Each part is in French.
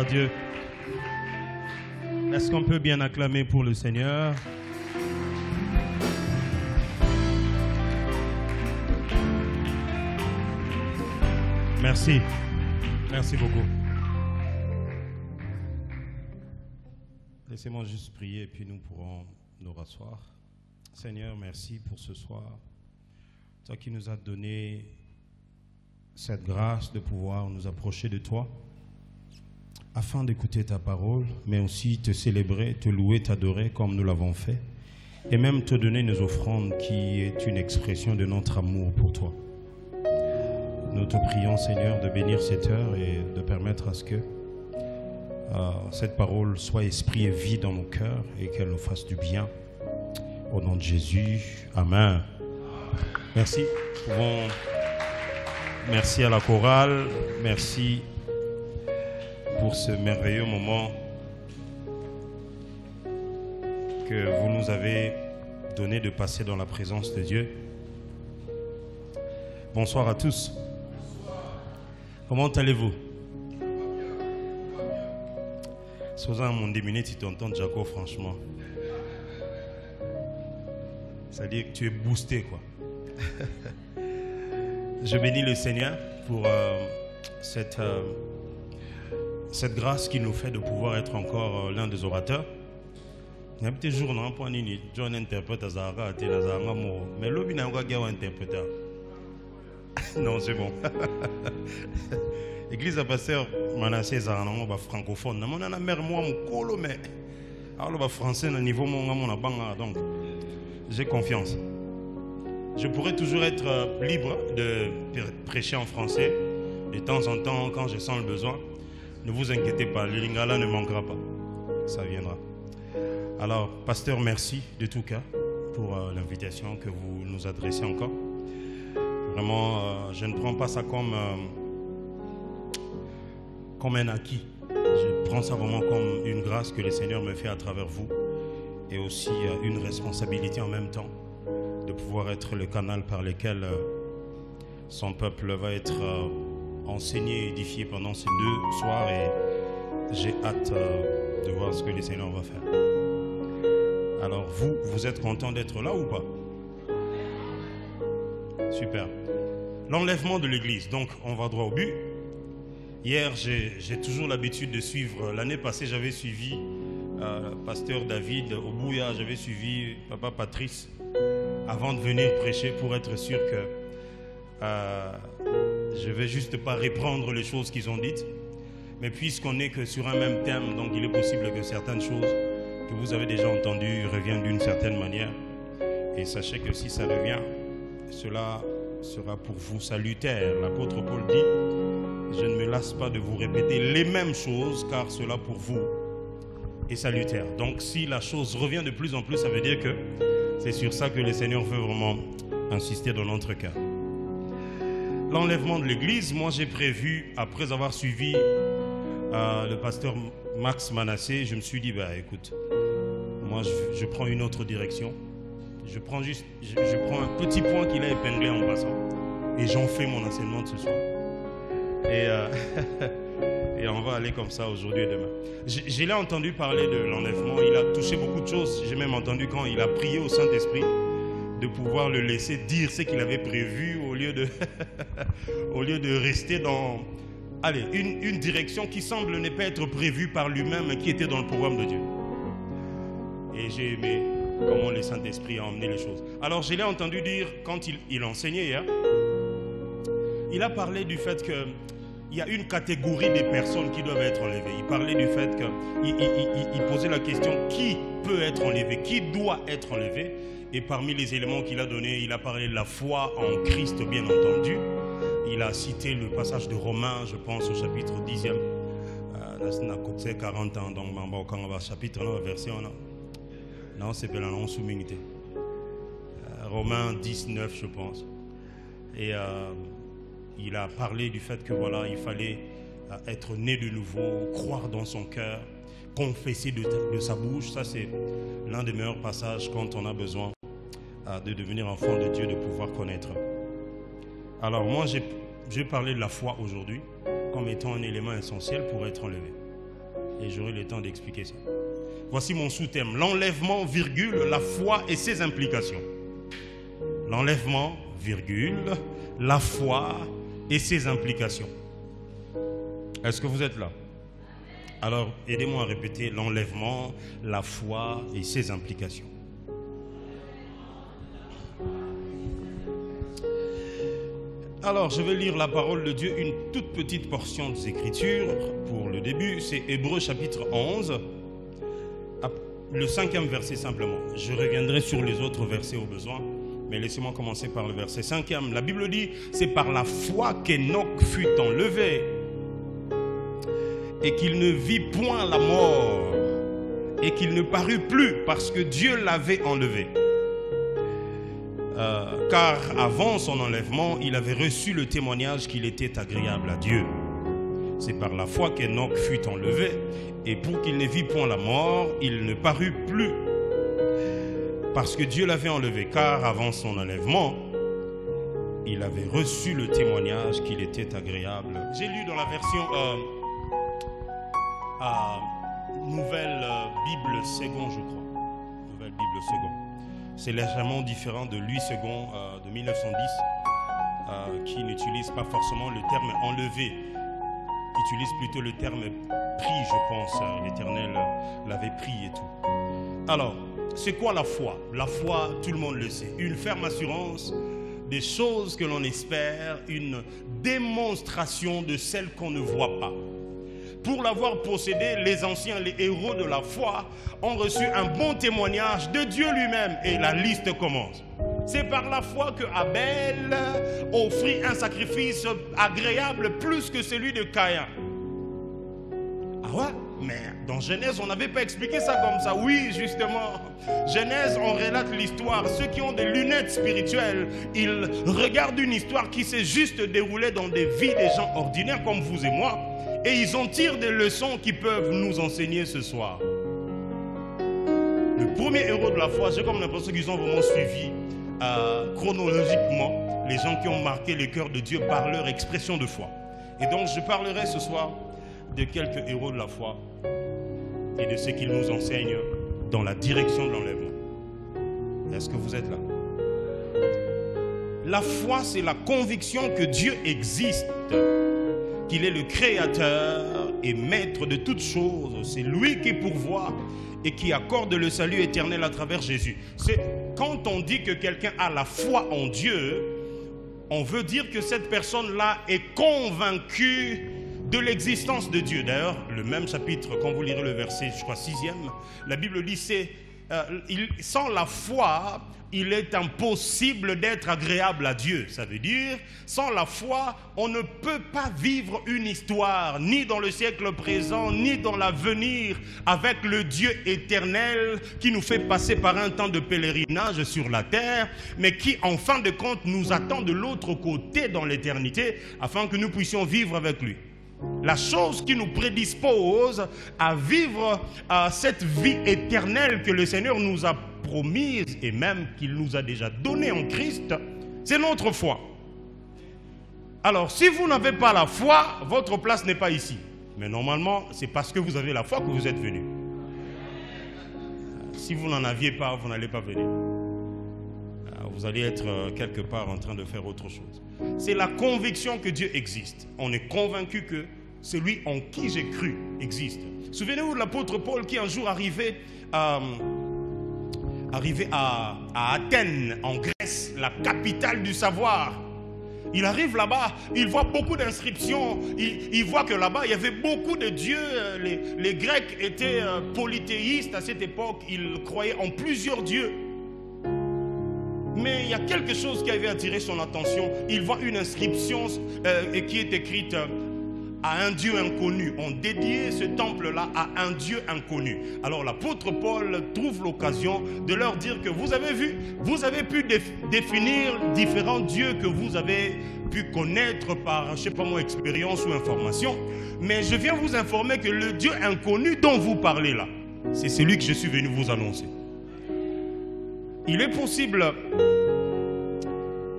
Dieu. Est-ce qu'on peut bien acclamer pour le Seigneur? Merci. Merci beaucoup. Laissez-moi juste prier et puis nous pourrons nous rasseoir. Seigneur, merci pour ce soir. Toi qui nous as donné cette grâce de pouvoir nous approcher de toi afin d'écouter ta parole, mais aussi te célébrer, te louer, t'adorer comme nous l'avons fait et même te donner nos offrandes qui est une expression de notre amour pour toi. Nous te prions, Seigneur, de bénir cette heure et de permettre à ce que cette parole soit esprit et vie dans nos cœurs et qu'elle nous fasse du bien. Au nom de Jésus, Amen. Merci. Merci à la chorale. Merci pour ce merveilleux moment que vous nous avez donné de passer dans la présence de Dieu. Bonsoir à tous. Comment allez-vous? Souvent, mon 10 minutes, tu t'entends, Jaco, franchement. C'est-à-dire que tu es boosté, quoi. Je bénis le Seigneur pour cette grâce qu'il nous fait de pouvoir être encore l'un des orateurs. Il y a petit jour, non, pour nini, John interprète à Zara, mais l'homme n'a pas un interpréteur. Non, c'est bon. L'église a passé Manassé Zaranamo francophone. On a mère moi mon colo mais alors le français au niveau mon abanga donc j'ai confiance. Je pourrais toujours être libre de prêcher en français de temps en temps quand je sens le besoin. Ne vous inquiétez pas, le lingala ne manquera pas. Ça viendra. Alors, pasteur, merci de tout cœur pour l'invitation que vous nous adressez encore. Vraiment, je ne prends pas ça comme un acquis. Je prends ça vraiment comme une grâce que le Seigneur me fait à travers vous et aussi une responsabilité en même temps de pouvoir être le canal par lequel son peuple va être enseigné et édifié pendant ces 2 soirs et j'ai hâte de voir ce que le Seigneur va faire. Alors vous êtes content d'être là ou pas? Super. L'enlèvement de l'église, donc on va droit au but. Hier, j'ai toujours l'habitude de suivre. L'année passée, j'avais suivi pasteur David au Bouya, j'avais suivi papa Patrice avant de venir prêcher pour être sûr que je ne vais juste pas reprendre les choses qu'ils ont dites. Mais puisqu'on n'est que sur un même thème, donc il est possible que certaines choses que vous avez déjà entendues reviennent d'une certaine manière. Et sachez que si ça revient, cela sera pour vous salutaire. L'apôtre Paul dit: je ne me lasse pas de vous répéter les mêmes choses car cela pour vous est salutaire. Donc si la chose revient de plus en plus, ça veut dire que c'est sur ça que le Seigneur veut vraiment insister dans notre cœur. L'enlèvement de l'église, moi j'ai prévu, après avoir suivi le pasteur Max Manassé, je me suis dit, bah écoute, moi je prends une autre direction. Je prends un petit point qu'il a épinglé en passant et j'en fais mon enseignement de ce soir. Et on va aller comme ça aujourd'hui et demain. Je l'ai entendu parler de l'enlèvement, il a touché beaucoup de choses. J'ai même entendu quand il a prié au Saint-Esprit de pouvoir le laisser dire ce qu'il avait prévu au lieu de rester dans une direction qui semble ne pas être prévue par lui-même mais qui était dans le programme de Dieu. Et j'ai aimé comment le Saint-Esprit a emmené les choses. Alors je l'ai entendu dire quand il enseignait hier, il a parlé du fait qu'il y a une catégorie de personnes qui doivent être enlevées. Il parlait du fait qu'il posait la question qui peut être enlevé, qui doit être enlevé. Et parmi les éléments qu'il a donnés, il a parlé de la foi en Christ, bien entendu. Il a cité le passage de Romains, je pense, au chapitre 10e. 40 ans, donc, chapitre, verset 1. Non, c'est pas là, on sous-minité. Romains 19, je pense. Et il a parlé du fait que voilà, il fallait être né de nouveau, croire dans son cœur, confesser de sa bouche. Ça, c'est l'un des meilleurs passages quand on a besoin de devenir enfant de Dieu, de pouvoir connaître. Alors moi, j'ai parlé de la foi aujourd'hui comme étant un élément essentiel pour être enlevé. et j'aurai le temps d'expliquer ça. Voici mon sous-thème, l'enlèvement, virgule, la foi et ses implications. L'enlèvement, virgule, la foi et ses implications. Est-ce que vous êtes là? Alors, aidez-moi à répéter l'enlèvement, la foi et ses implications. Alors, je vais lire la parole de Dieu, une toute petite portion des Écritures pour le début. C'est Hébreux chapitre 11, le 5e verset simplement. Je reviendrai sur les autres versets au besoin, mais laissez-moi commencer par le verset 5e. La Bible dit, c'est par la foi qu'Enoch fut enlevé et qu'il ne vit point la mort et qu'il ne parut plus parce que Dieu l'avait enlevé. Car avant son enlèvement, il avait reçu le témoignage qu'il était agréable à Dieu. C'est par la foi qu'Enoch fut enlevé, et pour qu'il ne vit point la mort, il ne parut plus, parce que Dieu l'avait enlevé. Car avant son enlèvement, il avait reçu le témoignage qu'il était agréable. J'ai lu dans la version Nouvelle Bible Second, je crois. Nouvelle Bible Second. C'est légèrement différent de Louis II de 1910, qui n'utilise pas forcément le terme enlevé, qui utilise plutôt le terme pris, je pense. L'Éternel l'avait pris et tout. Alors, c'est quoi la foi? La foi, tout le monde le sait, une ferme assurance des choses que l'on espère, une démonstration de celles qu'on ne voit pas. Pour l'avoir possédé, les anciens, les héros de la foi ont reçu un bon témoignage de Dieu lui-même. Et la liste commence. C'est par la foi que Abel offrit un sacrifice agréable plus que celui de Caïn. Ah ouais? Mais dans Genèse, on n'avait pas expliqué ça comme ça. Oui, justement. Genèse, on relate l'histoire. Ceux qui ont des lunettes spirituelles, ils regardent une histoire qui s'est juste déroulée dans des vies des gens ordinaires comme vous et moi. Et ils en tirent des leçons qui peuvent nous enseigner ce soir. Le premier héros de la foi, j'ai comme l'impression qu'ils ont vraiment suivi chronologiquement les gens qui ont marqué le cœur de Dieu par leur expression de foi. Et donc je parlerai ce soir de quelques héros de la foi et de ce qu'ils nous enseignent dans la direction de l'enlèvement. Est-ce que vous êtes là? La foi, c'est la conviction que Dieu existe, qu'il est le créateur et maître de toutes choses. C'est lui qui pourvoit et qui accorde le salut éternel à travers Jésus. C'est quand on dit que quelqu'un a la foi en Dieu, on veut dire que cette personne-là est convaincue de l'existence de Dieu. D'ailleurs, le même chapitre, quand vous lirez le verset, je crois 6e, la Bible dit, sans la foi, il est impossible d'être agréable à Dieu. Ça veut dire, sans la foi, on ne peut pas vivre une histoire, ni dans le siècle présent, ni dans l'avenir, avec le Dieu éternel qui nous fait passer par un temps de pèlerinage sur la terre, mais qui, en fin de compte, nous attend de l'autre côté dans l'éternité, afin que nous puissions vivre avec lui. La chose qui nous prédispose à vivre cette vie éternelle que le Seigneur nous a promise et même qu'il nous a déjà donnée en Christ, c'est notre foi. Alors, si vous n'avez pas la foi, votre place n'est pas ici. Mais normalement, c'est parce que vous avez la foi que vous êtes venu. Si vous n'en aviez pas, vous n'allez pas venir. Vous allez être quelque part en train de faire autre chose. C'est la conviction que Dieu existe. On est convaincu que celui en qui j'ai cru existe. Souvenez-vous de l'apôtre Paul qui un jour arrivait à Athènes, en Grèce, la capitale du savoir. Il arrive là-bas, il voit beaucoup d'inscriptions, il voit que là-bas, il y avait beaucoup de dieux. Les Grecs étaient polythéistes à cette époque, ils croyaient en plusieurs dieux. Mais il y a quelque chose qui avait attiré son attention. Il voit une inscription qui est écrite à un Dieu inconnu. On dédiait ce temple-là à un Dieu inconnu. Alors l'apôtre Paul trouve l'occasion de leur dire que vous avez vu, vous avez pu définir différents dieux que vous avez pu connaître par, je ne sais pas moi, expérience ou information. Mais je viens vous informer que le Dieu inconnu dont vous parlez là, c'est celui que je suis venu vous annoncer. Il est possible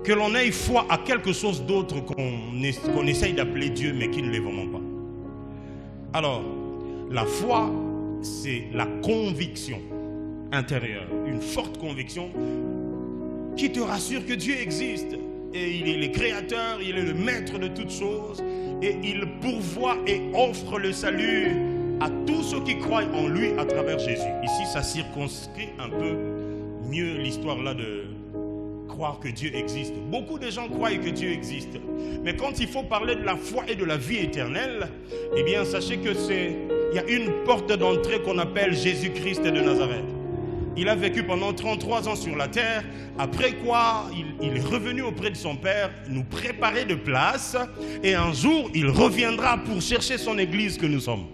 que l'on ait foi à quelque chose d'autre qu'on essaye d'appeler Dieu, mais qui ne l'est vraiment pas. Alors, La foi, c'est la conviction intérieure, une forte conviction qui te rassure que Dieu existe. Et il est le créateur, il est le maître de toutes choses. Et il pourvoit et offre le salut à tous ceux qui croient en lui à travers Jésus. Ici, ça circonscrit un peu mieux l'histoire là de croire que Dieu existe. Beaucoup de gens croient que Dieu existe. Mais quand il faut parler de la foi et de la vie éternelle, eh bien, sachez que il y a une porte d'entrée qu'on appelle Jésus-Christ de Nazareth. Il a vécu pendant 33 ans sur la terre, après quoi il est revenu auprès de son Père, nous préparer de place, et un jour il reviendra pour chercher son église que nous sommes.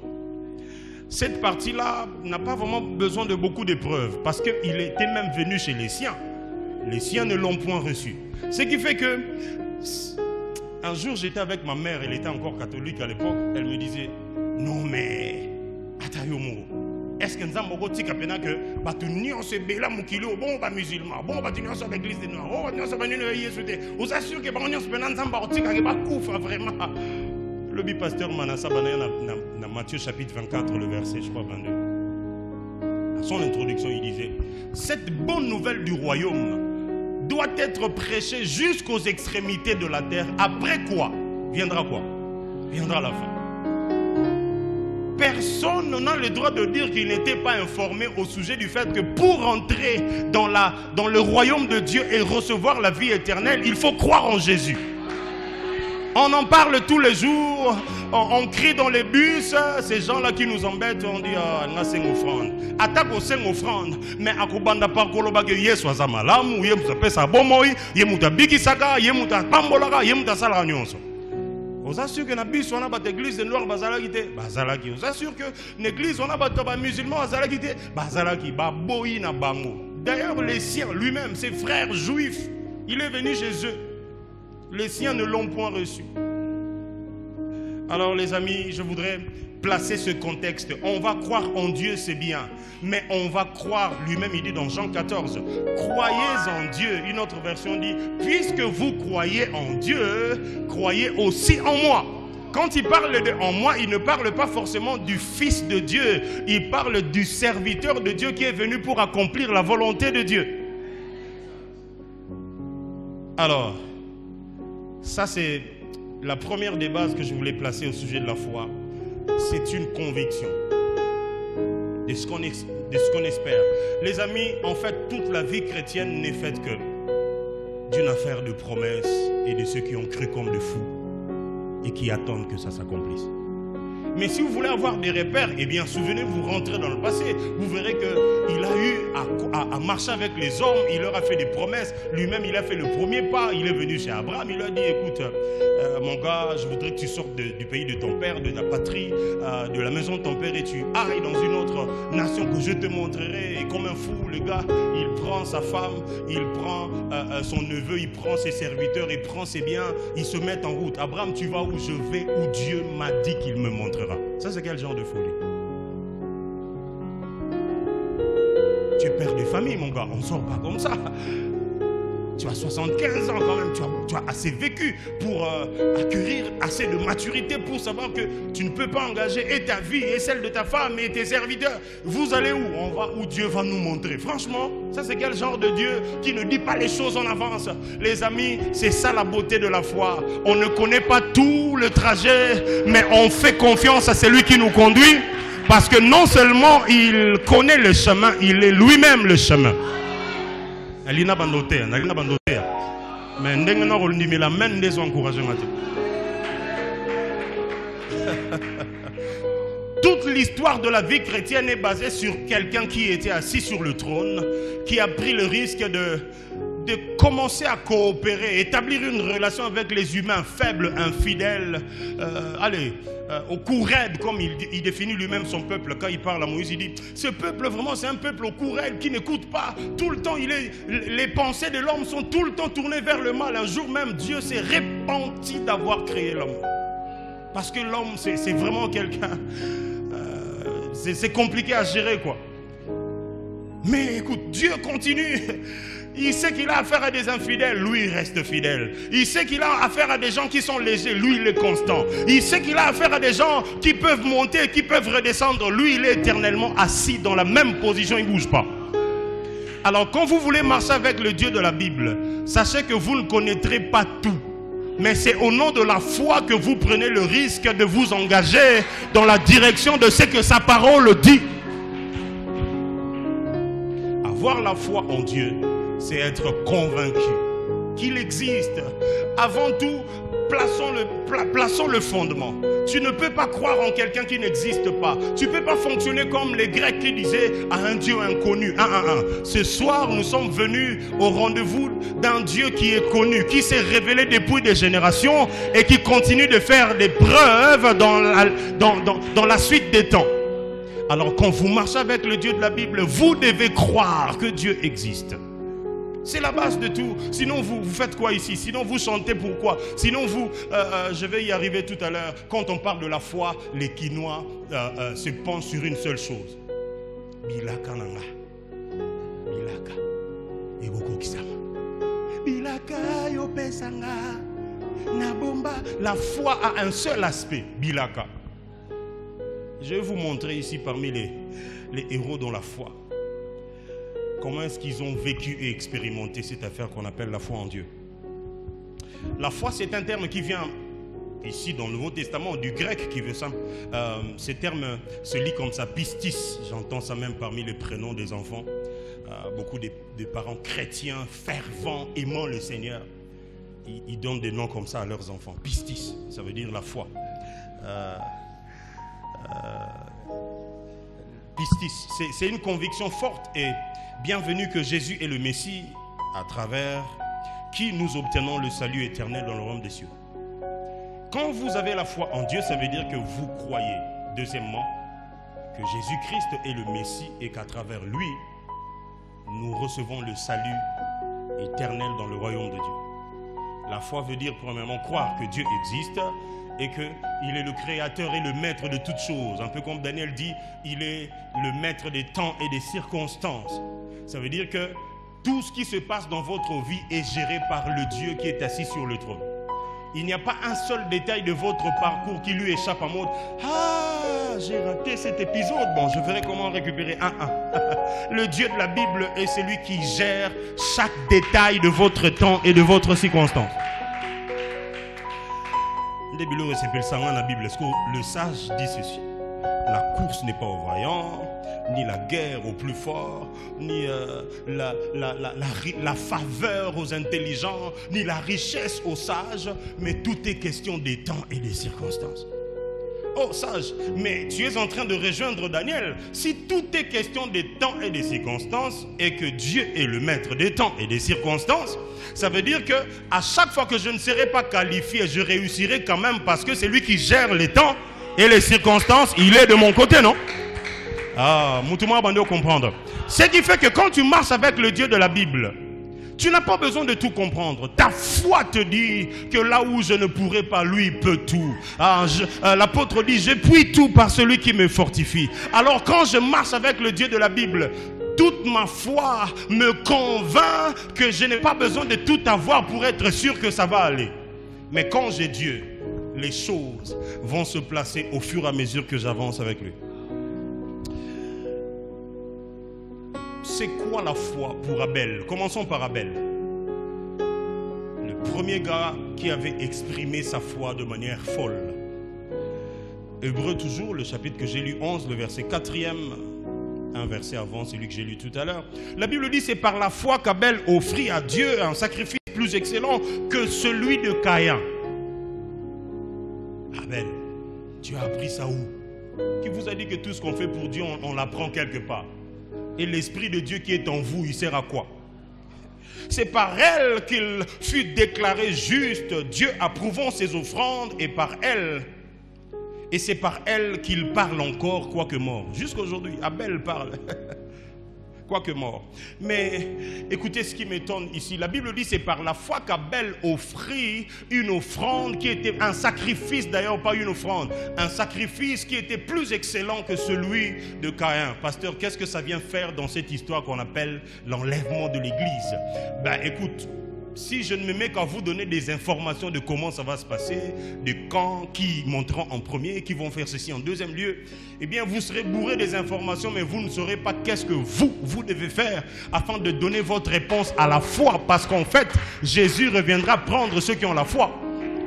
Cette partie-là n'a pas vraiment besoin de beaucoup de preuves, parce qu'il était même venu chez les siens. Les siens ne l'ont point reçu. Ce qui fait que, un jour j'étais avec ma mère, elle était encore catholique à l'époque, elle me disait, non mais, Atayomo, est-ce que nous avons dit que nous sommes bon musulmans, bon nous sommes l'église des noirs, bon nous sommes vous assure que nous sommes vraiment. Le bipasteur Manassa dans Matthieu chapitre 24, le verset, je crois, 22. À son introduction, il disait, cette bonne nouvelle du royaume doit être prêchée jusqu'aux extrémités de la terre. Après quoi? Viendra la fin. Personne n'a le droit de dire qu'il n'était pas informé au sujet du fait que pour entrer dans le royaume de Dieu et recevoir la vie éternelle, il faut croire en Jésus. On en parle tous les jours, on crie dans les bus, ces gens-là qui nous embêtent, on dit ah, on a 5 offrandes. Attaque aux 5 offrandes, mais à Kubanda Parkoloba, Yesu Azamalam, ou Yemuta Pesa Bomoy, Yemuta Bikisaka, Yemuta Pambolaga, Yemuta Salanionso. Vous assure que l'église, on a une église de noirs, Bazalaki. Vous assure que l'église, on a des musulmans, Bazalaki, Baboyi na Bango. D'ailleurs, les siens, lui-même, ses frères juifs, il est venu chez eux. Les siens ne l'ont point reçu. Alors les amis, je voudrais placer ce contexte. On va croire en Dieu, c'est bien. Mais on va croire, lui-même il dit dans Jean 14, croyez en Dieu. Une autre version dit, puisque vous croyez en Dieu, croyez aussi en moi. Quand il parle de en moi, il ne parle pas forcément du Fils de Dieu. Il parle du serviteur de Dieu qui est venu pour accomplir la volonté de Dieu. Alors, ça, c'est la première des bases que je voulais placer au sujet de la foi. C'est une conviction de ce qu'on espère. Les amis, en fait, toute la vie chrétienne n'est faite que d'une affaire de promesses et de ceux qui ont cru comme des fous et qui attendent que ça s'accomplisse. Mais si vous voulez avoir des repères, eh bien, souvenez-vous, rentrez dans le passé. Vous verrez qu'il a eu à marcher avec les hommes, il leur a fait des promesses. Lui-même, il a fait le premier pas. Il est venu chez Abraham, il lui a dit, écoute, mon gars, je voudrais que tu sortes du pays de ton père, de ta patrie, de la maison de ton père, et tu ailles dans une autre nation que je te montrerai. Et comme un fou, le gars, il prend sa femme, il prend son neveu, il prend ses serviteurs, il prend ses biens, ils se mettent en route. Abraham, tu vas où je vais, où Dieu m'a dit qu'il me montrera. Ça, c'est quel genre de folie? Tu es père de famille, mon gars. On ne sort pas comme ça. Tu as 75 ans quand même. Tu as assez vécu pour acquérir assez de maturité pour savoir que tu ne peux pas engager et ta vie et celle de ta femme et tes serviteurs. Vous allez où? On va où Dieu va nous montrer. Franchement, ça c'est quel genre de Dieu qui ne dit pas les choses en avance? Les amis, c'est ça la beauté de la foi. On ne connaît pas tout le trajet, mais on fait confiance à celui qui nous conduit. Parce que non seulement il connaît le chemin, il est lui-même le chemin. Alina bandotea, alina bandotea. Mais ndenga na rolindi la main des encouragements. Toute l'histoire de la vie chrétienne est basée sur quelqu'un qui était assis sur le trône, qui a pris le risque de commencer à coopérer, établir une relation avec les humains faibles, infidèles, au cou raide, comme il définit lui-même son peuple. Quand il parle à Moïse, il dit, ce peuple vraiment c'est un peuple au cou raide qui n'écoute pas. Tout le temps, les pensées de l'homme sont tout le temps tournées vers le mal. Un jour même, Dieu s'est repenti d'avoir créé l'homme. Parce que l'homme, c'est vraiment quelqu'un... c'est compliqué à gérer, quoi. Mais écoute, Dieu continue Il sait qu'il a affaire à des infidèles, lui il reste fidèle. Il sait qu'il a affaire à des gens qui sont légers, lui il est constant. Il sait qu'il a affaire à des gens qui peuvent monter, qui peuvent redescendre, lui il est éternellement assis dans la même position, il ne bouge pas. Alors quand vous voulez marcher avec le Dieu de la Bible, sachez que vous ne connaîtrez pas tout. Mais c'est au nom de la foi que vous prenez le risque de vous engager dans la direction de ce que sa parole dit. Avoir la foi en Dieu, c'est être convaincu qu'il existe. Avant tout, plaçons le fondement. Tu ne peux pas croire en quelqu'un qui n'existe pas. Tu ne peux pas fonctionner comme les Grecs qui disaient à un Dieu inconnu. Ce soir, nous sommes venus au rendez-vous d'un Dieu qui est connu, qui s'est révélé depuis des générations et qui continue de faire des preuves dans la suite des temps. Alors quand vous marchez avec le Dieu de la Bible, vous devez croire que Dieu existe. C'est la base de tout. Sinon vous faites quoi ici? Sinon vous chantez pourquoi? Sinon vous, je vais y arriver tout à l'heure. Quand on parle de la foi, les Quinois se penchent sur une seule chose. Bilaka nanga. Bilaka. Egoko kisama. Bilaka yopesanga. Nabomba. La foi a un seul aspect. Bilaka. Je vais vous montrer ici parmi les héros dans la foi. Comment est-ce qu'ils ont vécu et expérimenté cette affaire qu'on appelle la foi en Dieu. La foi, c'est un terme qui vient ici dans le Nouveau Testament du grec qui veut ça. Ce terme se lit comme ça, pistis. J'entends ça même parmi les prénoms des enfants. Beaucoup de parents chrétiens, fervents, aimant le Seigneur. Ils donnent des noms comme ça à leurs enfants. Pistis, ça veut dire la foi. Pistis, c'est une conviction forte et bienvenue que Jésus est le Messie à travers qui nous obtenons le salut éternel dans le royaume des cieux. Quand vous avez la foi en Dieu, ça veut dire que vous croyez, deuxièmement, que Jésus-Christ est le Messie et qu'à travers lui, nous recevons le salut éternel dans le royaume de Dieu. La foi veut dire premièrement croire que Dieu existe et qu'il est le créateur et le maître de toutes choses. Un peu comme Daniel dit, il est le maître des temps et des circonstances. Ça veut dire que tout ce qui se passe dans votre vie est géré par le Dieu qui est assis sur le trône. Il n'y a pas un seul détail de votre parcours qui lui échappe en mode « Ah, j'ai raté cet épisode, bon, je verrai comment récupérer un. » Le Dieu de la Bible est celui qui gère chaque détail de votre temps et de votre circonstance. Le sage dit ceci: la course n'est pas au vaillant, ni la guerre au plus fort, ni la faveur aux intelligents, ni la richesse aux sages, mais tout est question des temps et des circonstances. Oh sage, mais tu es en train de rejoindre Daniel. Si tout est question des temps et des circonstances et que Dieu est le maître des temps et des circonstances, ça veut dire que à chaque fois que je ne serai pas qualifié, je réussirai quand même parce que c'est lui qui gère les temps et les circonstances, il est de mon côté, non? Ah, Moutouma Bando comprendre. Ce qui fait que quand tu marches avec le Dieu de la Bible, tu n'as pas besoin de tout comprendre. Ta foi te dit que là où je ne pourrai pas, lui peut tout. L'apôtre dit, je puis tout par celui qui me fortifie. Alors quand je marche avec le Dieu de la Bible, toute ma foi me convainc que je n'ai pas besoin de tout avoir pour être sûr que ça va aller. Mais quand j'ai Dieu, les choses vont se placer au fur et à mesure que j'avance avec lui. C'est quoi la foi pour Abel? Commençons par Abel. Le premier gars qui avait exprimé sa foi de manière folle. Hébreux toujours, le chapitre que j'ai lu 11, le verset 4e, un verset avant celui que j'ai lu tout à l'heure. La Bible dit c'est par la foi qu'Abel offrit à Dieu un sacrifice plus excellent que celui de Caïn. Abel, tu as appris ça où? Qui vous a dit que tout ce qu'on fait pour Dieu, on l'apprend quelque part? Et l'Esprit de Dieu qui est en vous, il sert à quoi? C'est par elle qu'il fut déclaré juste, Dieu approuvant ses offrandes, et par elle, et c'est par elle qu'il parle encore, quoique mort. Jusqu'aujourd'hui, Abel parle. quoique mort. Mais écoutez ce qui m'étonne ici. La Bible dit c'est par la foi qu'Abel offrit une offrande qui était un sacrifice, d'ailleurs pas une offrande, un sacrifice qui était plus excellent que celui de Caïn. Pasteur, qu'est-ce que ça vient faire dans cette histoire qu'on appelle l'enlèvement de l'Église? Ben écoute, si je ne me mets qu'à vous donner des informations de comment ça va se passer, de quand, qui monteront en premier, qui vont faire ceci en deuxième lieu, eh bien vous serez bourré des informations, mais vous ne saurez pas qu'est-ce que vous devez faire afin de donner votre réponse à la foi. Parce qu'en fait, Jésus reviendra prendre ceux qui ont la foi.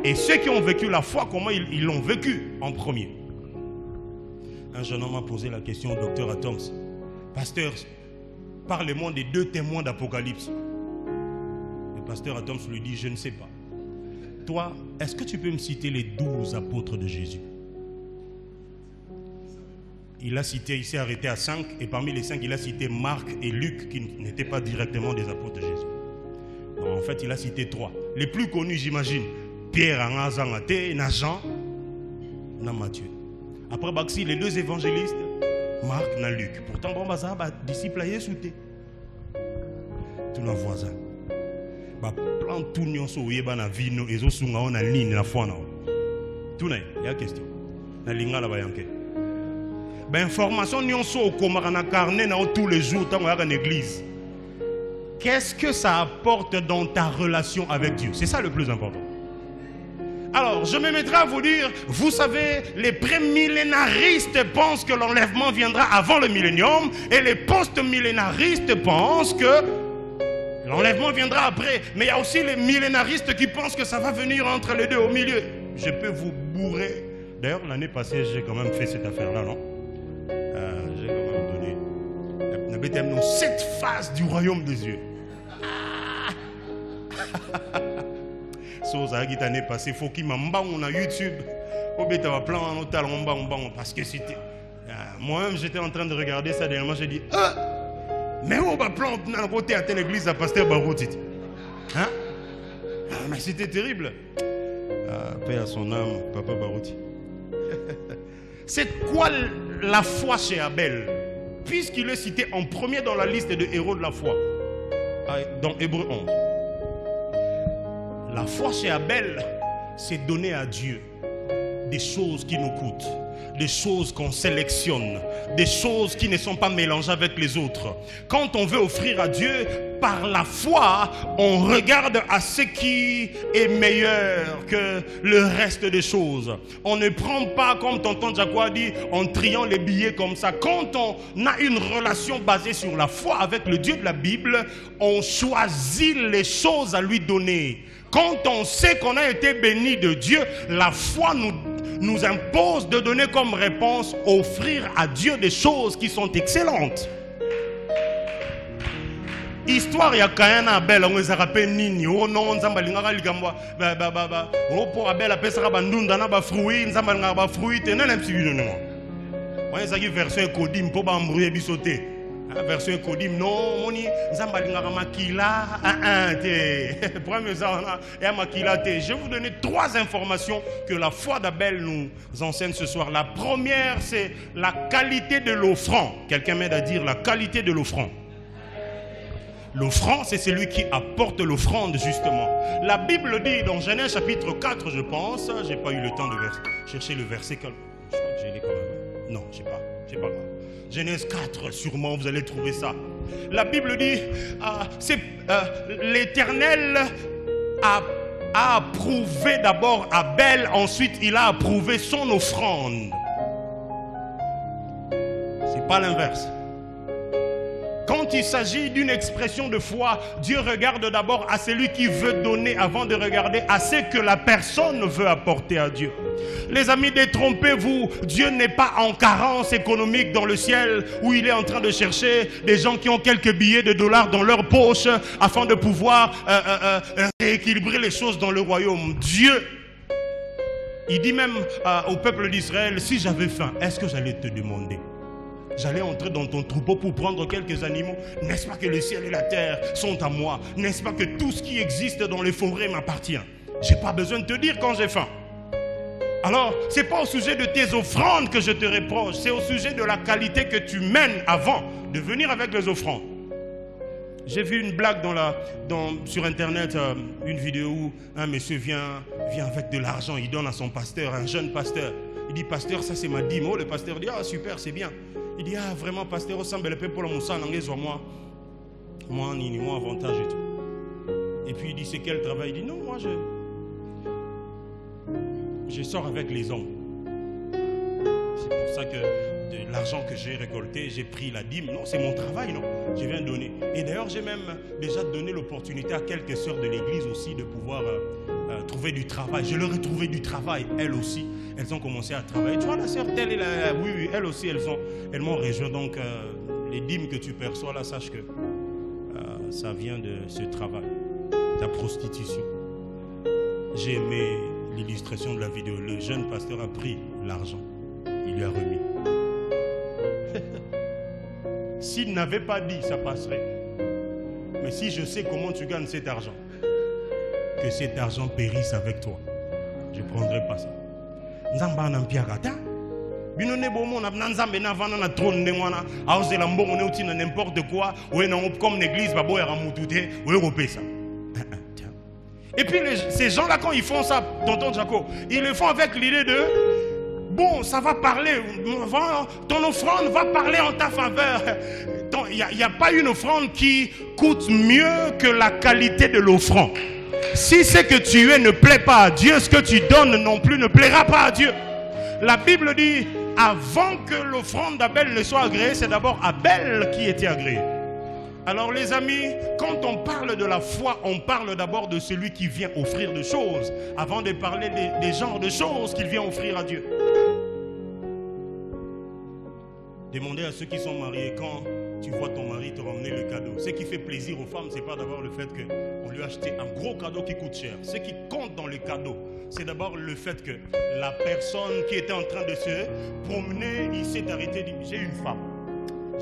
Et ceux qui ont vécu la foi, comment ils l'ont vécu en premier? Un jeune homme a posé la question au docteur Atoms. Pasteur, parlez-moi des 2 témoins d'Apocalypse. Le pasteur Atoms lui dit, je ne sais pas. Toi, est-ce que tu peux me citer les 12 apôtres de Jésus? Il s'est arrêté à 5, et parmi les 5, il a cité Marc et Luc, qui n'étaient pas directement des apôtres de Jésus. Non, en fait, il a cité 3. Les plus connus, j'imagine, Pierre, Jean, Matthieu. Après, les 2 évangélistes, Marc et Luc. Pourtant, disciple à Yesouté. Tous nos voisins. Plan tout nyonso oyeba na vie no ezosunga on na ligne la foi na tout na ya question na linga la bayanke ba information nyonso okomaka na carnet na tous les jours tant à l'église. Qu'est-ce que ça apporte dans ta relation avec Dieu? C'est ça le plus important. Alors, je me mettrai à vous dire, vous savez, les pré-millénaristes pensent que l'enlèvement viendra avant le millénium et les post-millénaristes pensent que l'enlèvement viendra après. Mais il y a aussi les millénaristes qui pensent que ça va venir entre les deux, au milieu. Je peux vous bourrer. D'ailleurs, l'année passée, j'ai quand même fait cette affaire-là, non? J'ai quand même donné 7 phases du royaume des yeux. L'année passée, il faut qu'il m'emballe sur YouTube. Parce que c'était... Moi-même, j'étais en train de regarder ça dernièrement. J'ai dit... Mais où va plan dans le côté à telle église à pasteur Barouti? Hein? Mais c'était terrible. Paix à son âme, papa Barouti. C'est quoi la foi chez Abel? Puisqu'il est cité en premier dans la liste de héros de la foi, dans Hébreux 11. La foi chez Abel, c'est donner à Dieu des choses qui nous coûtent, des choses qu'on sélectionne, des choses qui ne sont pas mélangées avec les autres. Quand on veut offrir à Dieu, par la foi, on regarde à ce qui est meilleur que le reste des choses. On ne prend pas, comme tonton Jaco a dit, en triant les billets comme ça. Quand on a une relation basée sur la foi avec le Dieu de la Bible, on choisit les choses à lui donner. Quand on sait qu'on a été béni de Dieu, la foi nous impose de donner comme réponse, offrir à Dieu des choses qui sont excellentes. Histoire ya Caïn na Abel, on se rappelle nini? Oh non, nzamba lingaka likambo oh pour Abel apesa ba ndunda na ba fruit, nzamba lingaka ba fruit te na mpsiki non. On ezaki version Kodim pour ba mbrouiller bisoté. Version Kodim non, moni nzamba lingaka makila te. Premier ça et makila te. Je vais vous donner 3 informations que la foi d'Abel nous enseigne ce soir. La première, c'est la qualité de l'offrande. Quelqu'un m'aide à dire la qualité de l'offrande. L'offrande, c'est celui qui apporte l'offrande, justement. La Bible dit dans Genèse chapitre 4, je pense, j'ai pas eu le temps de chercher le verset. Je crois que j'ai lu quand même. Non, je sais pas. Genèse 4, sûrement, vous allez trouver ça. La Bible dit, l'Éternel a approuvé d'abord Abel, ensuite il a approuvé son offrande. C'est pas l'inverse. Quand il s'agit d'une expression de foi, Dieu regarde d'abord à celui qui veut donner avant de regarder à ce que la personne veut apporter à Dieu. Les amis, détrompez-vous, Dieu n'est pas en carence économique dans le ciel où il est en train de chercher des gens qui ont quelques billets de dollars dans leur poche afin de pouvoir rééquilibrer les choses dans le royaume. Dieu, il dit même au peuple d'Israël, si j'avais faim, est-ce que j'allais te demander? J'allais entrer dans ton troupeau pour prendre quelques animaux. N'est-ce pas que le ciel et la terre sont à moi? N'est-ce pas que tout ce qui existe dans les forêts m'appartient? Je n'ai pas besoin de te dire quand j'ai faim. Alors, ce n'est pas au sujet de tes offrandes que je te reproche, c'est au sujet de la qualité que tu mènes avant de venir avec les offrandes. J'ai vu une blague sur Internet, une vidéo où un monsieur vient avec de l'argent, il donne à son pasteur, un jeune pasteur. Il dit, pasteur, ça c'est ma dîme. Oh, le pasteur dit, ah super, c'est bien. Il dit, ah vraiment, pasteur, ça me le paie pour le moussa, moi, ni moi, avantage et tout. Et puis il dit, c'est quel travail? Il dit, non, moi je sors avec les hommes. C'est pour ça que de l'argent que j'ai récolté, j'ai pris la dîme. Non, c'est mon travail, non. Je viens donner. Et d'ailleurs, j'ai même déjà donné l'opportunité à quelques sœurs de l'église aussi de pouvoir trouver du travail. Je leur ai trouvé du travail, elles aussi. Elles ont commencé à travailler. Tu vois, la sœur telle et la... Oui, elles aussi, elles m'ont rejoint. Donc, les dîmes que tu perçois là, sache que ça vient de ce travail, ta prostitution. J'ai aimé l'illustration de la vidéo. Le jeune pasteur a pris l'argent. Il lui a remis. S'il n'avait pas dit, ça passerait. Mais si je sais comment tu gagnes cet argent, que cet argent périsse avec toi, je ne prendrai pas ça. N'importe quoi, comme l'église, et puis ces gens-là, quand ils font ça, tonton Jaco, ils le font avec l'idée de bon, ça va parler, ton offrande va parler en ta faveur. Il n'y a pas une offrande qui coûte mieux que la qualité de l'offrande. Si ce que tu es ne plaît pas à Dieu, ce que tu donnes non plus ne plaira pas à Dieu. La Bible dit, avant que l'offrande d'Abel ne soit agréée, c'est d'abord Abel qui était agréé. Alors les amis, quand on parle de la foi, on parle d'abord de celui qui vient offrir des choses, avant de parler des genres de choses qu'il vient offrir à Dieu. Demandez à ceux qui sont mariés, quand tu vois ton mari te ramener le cadeau. Ce qui fait plaisir aux femmes, ce n'est pas d'abord le fait qu'on lui a acheté un gros cadeau qui coûte cher. Ce qui compte dans le cadeau, c'est d'abord le fait que la personne qui était en train de se promener, il s'est arrêté et dit, j'ai une femme.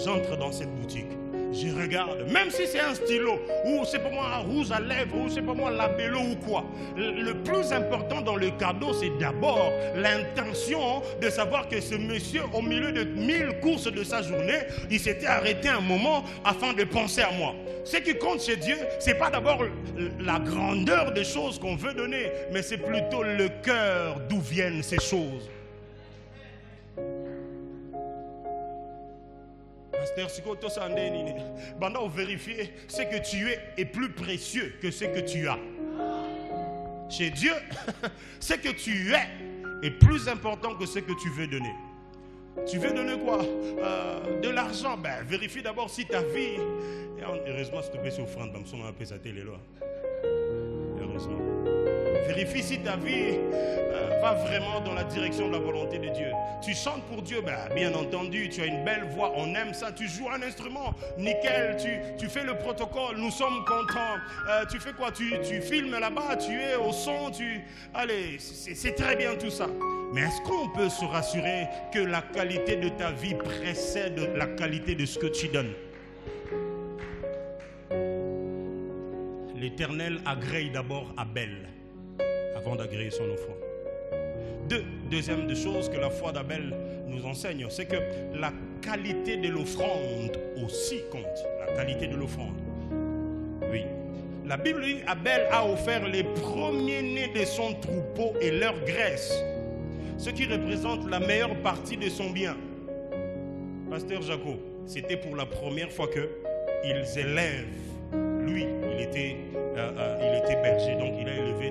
J'entre dans cette boutique. Je regarde, même si c'est un stylo, ou c'est pour moi un rouge à lèvres, ou c'est pour moi un labello ou quoi. Le plus important dans le cadeau, c'est d'abord l'intention de savoir que ce monsieur, au milieu de 1000 courses de sa journée, il s'était arrêté un moment afin de penser à moi. Ce qui compte chez Dieu, ce n'est pas d'abord la grandeur des choses qu'on veut donner, mais c'est plutôt le cœur d'où viennent ces choses. Pasteur, si vous vérifiez, ce que tu es est plus précieux que ce que tu as. Chez Dieu, ce que tu es est plus important que ce que tu veux donner. Tu veux donner quoi? De l'argent. Ben, vérifie d'abord si ta vie... Heureusement, s'il te plaît, c'est offrande. Heureusement. Vérifie si ta vie va vraiment dans la direction de la volonté de Dieu. Tu chantes pour Dieu, ben, bien entendu, tu as une belle voix, on aime ça. Tu joues un instrument, nickel, tu fais le protocole, nous sommes contents. Tu fais quoi? Tu filmes là-bas, tu es au son, Allez, c'est très bien tout ça. Mais est-ce qu'on peut se rassurer que la qualité de ta vie précède la qualité de ce que tu donnes? L'Éternel agrée d'abord Abel avant d'agréer son offrande. Deuxième chose que la foi d'Abel nous enseigne, c'est que la qualité de l'offrande aussi compte. La qualité de l'offrande. Oui. La Bible dit Abel a offert les premiers-nés de son troupeau et leur graisse, ce qui représente la meilleure partie de son bien. Pasteur Jaco, c'était pour la première fois qu'ils élèvent. Lui, il était berger, donc il a élevé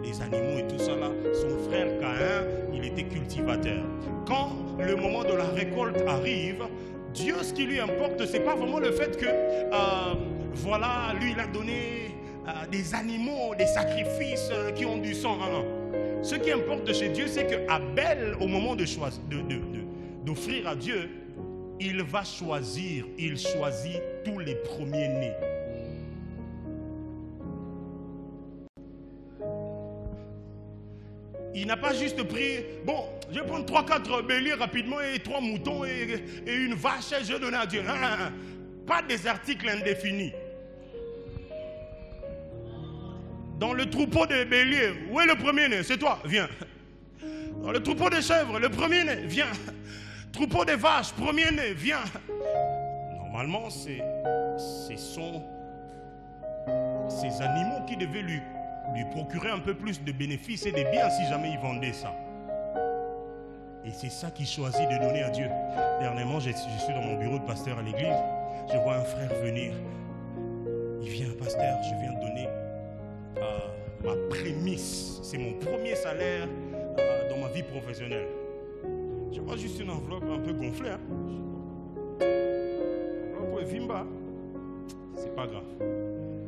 des animaux et tout ça là. Son frère Caïn, il était cultivateur. Quand le moment de la récolte arrive, Dieu, ce qui lui importe, c'est pas vraiment le fait que, voilà, lui, il a donné des animaux, des sacrifices qui ont du sang. Non. Ce qui importe chez Dieu, c'est que Abel, au moment d'offrir à Dieu, il choisit tous les premiers-nés. Il n'a pas juste pris, bon, je vais prendre 3-4 béliers rapidement et 3 moutons et une vache et je donne à Dieu. Pas des articles indéfinis. Dans le troupeau des béliers, où est le premier-né? C'est toi, viens. Dans le troupeau des chèvres, le premier-né, viens. Troupeau des vaches, premier-né, viens. Normalement, ce sont ces animaux qui devaient lui procurer un peu plus de bénéfices et de biens si jamais il vendait ça. Et c'est ça qu'il choisit de donner à Dieu. Dernièrement, je suis dans mon bureau de pasteur à l'église. Je vois un frère venir. Il vient, pasteur, je viens de donner ma prémisse. C'est mon premier salaire dans ma vie professionnelle. Je vois juste une enveloppe un peu gonflée. Hein? Enveloppe Vimba. C'est pas grave.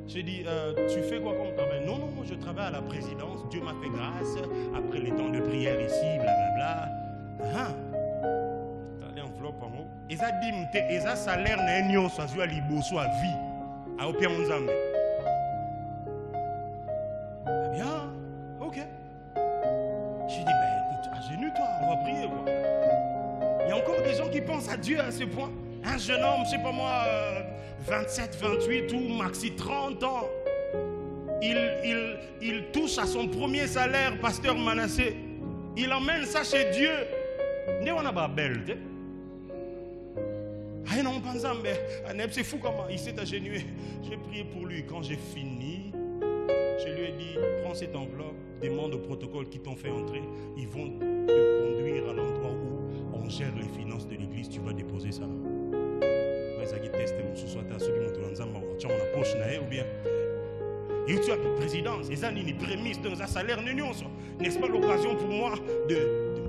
J'ai dit, tu fais quoi comme travail? Non, non, je travaille à la présidence. Dieu m'a fait grâce. Après les temps de prière ici, blablabla. Ah, t'as l'enveloppe en haut. Et ça dit, et ça salaire n'est pas soit à liboso à vie. À Opia Monzambe. Eh bien, ok. J'ai dit, ben écoute, agenouille-toi, on va prier quoi. Il y a encore des gens qui pensent à Dieu à ce point. Un jeune homme, je sais pas moi, 27, 28 ou maxi 30 ans. Il touche à son premier salaire, pasteur Manassé. Il emmène ça chez Dieu. Ah non, c'est fou comment il s'est agenouillé. J'ai prié pour lui. Quand j'ai fini, je lui ai dit, prends cette enveloppe, demande au protocole qui t'ont fait entrer. Ils vont te conduire à l'endroit où on gère les finances de l'église. Tu vas déposer ça là. Ou bien et tu as une présidence, et ça ni prémisse dans un salaire, n'est-ce pas l'occasion pour moi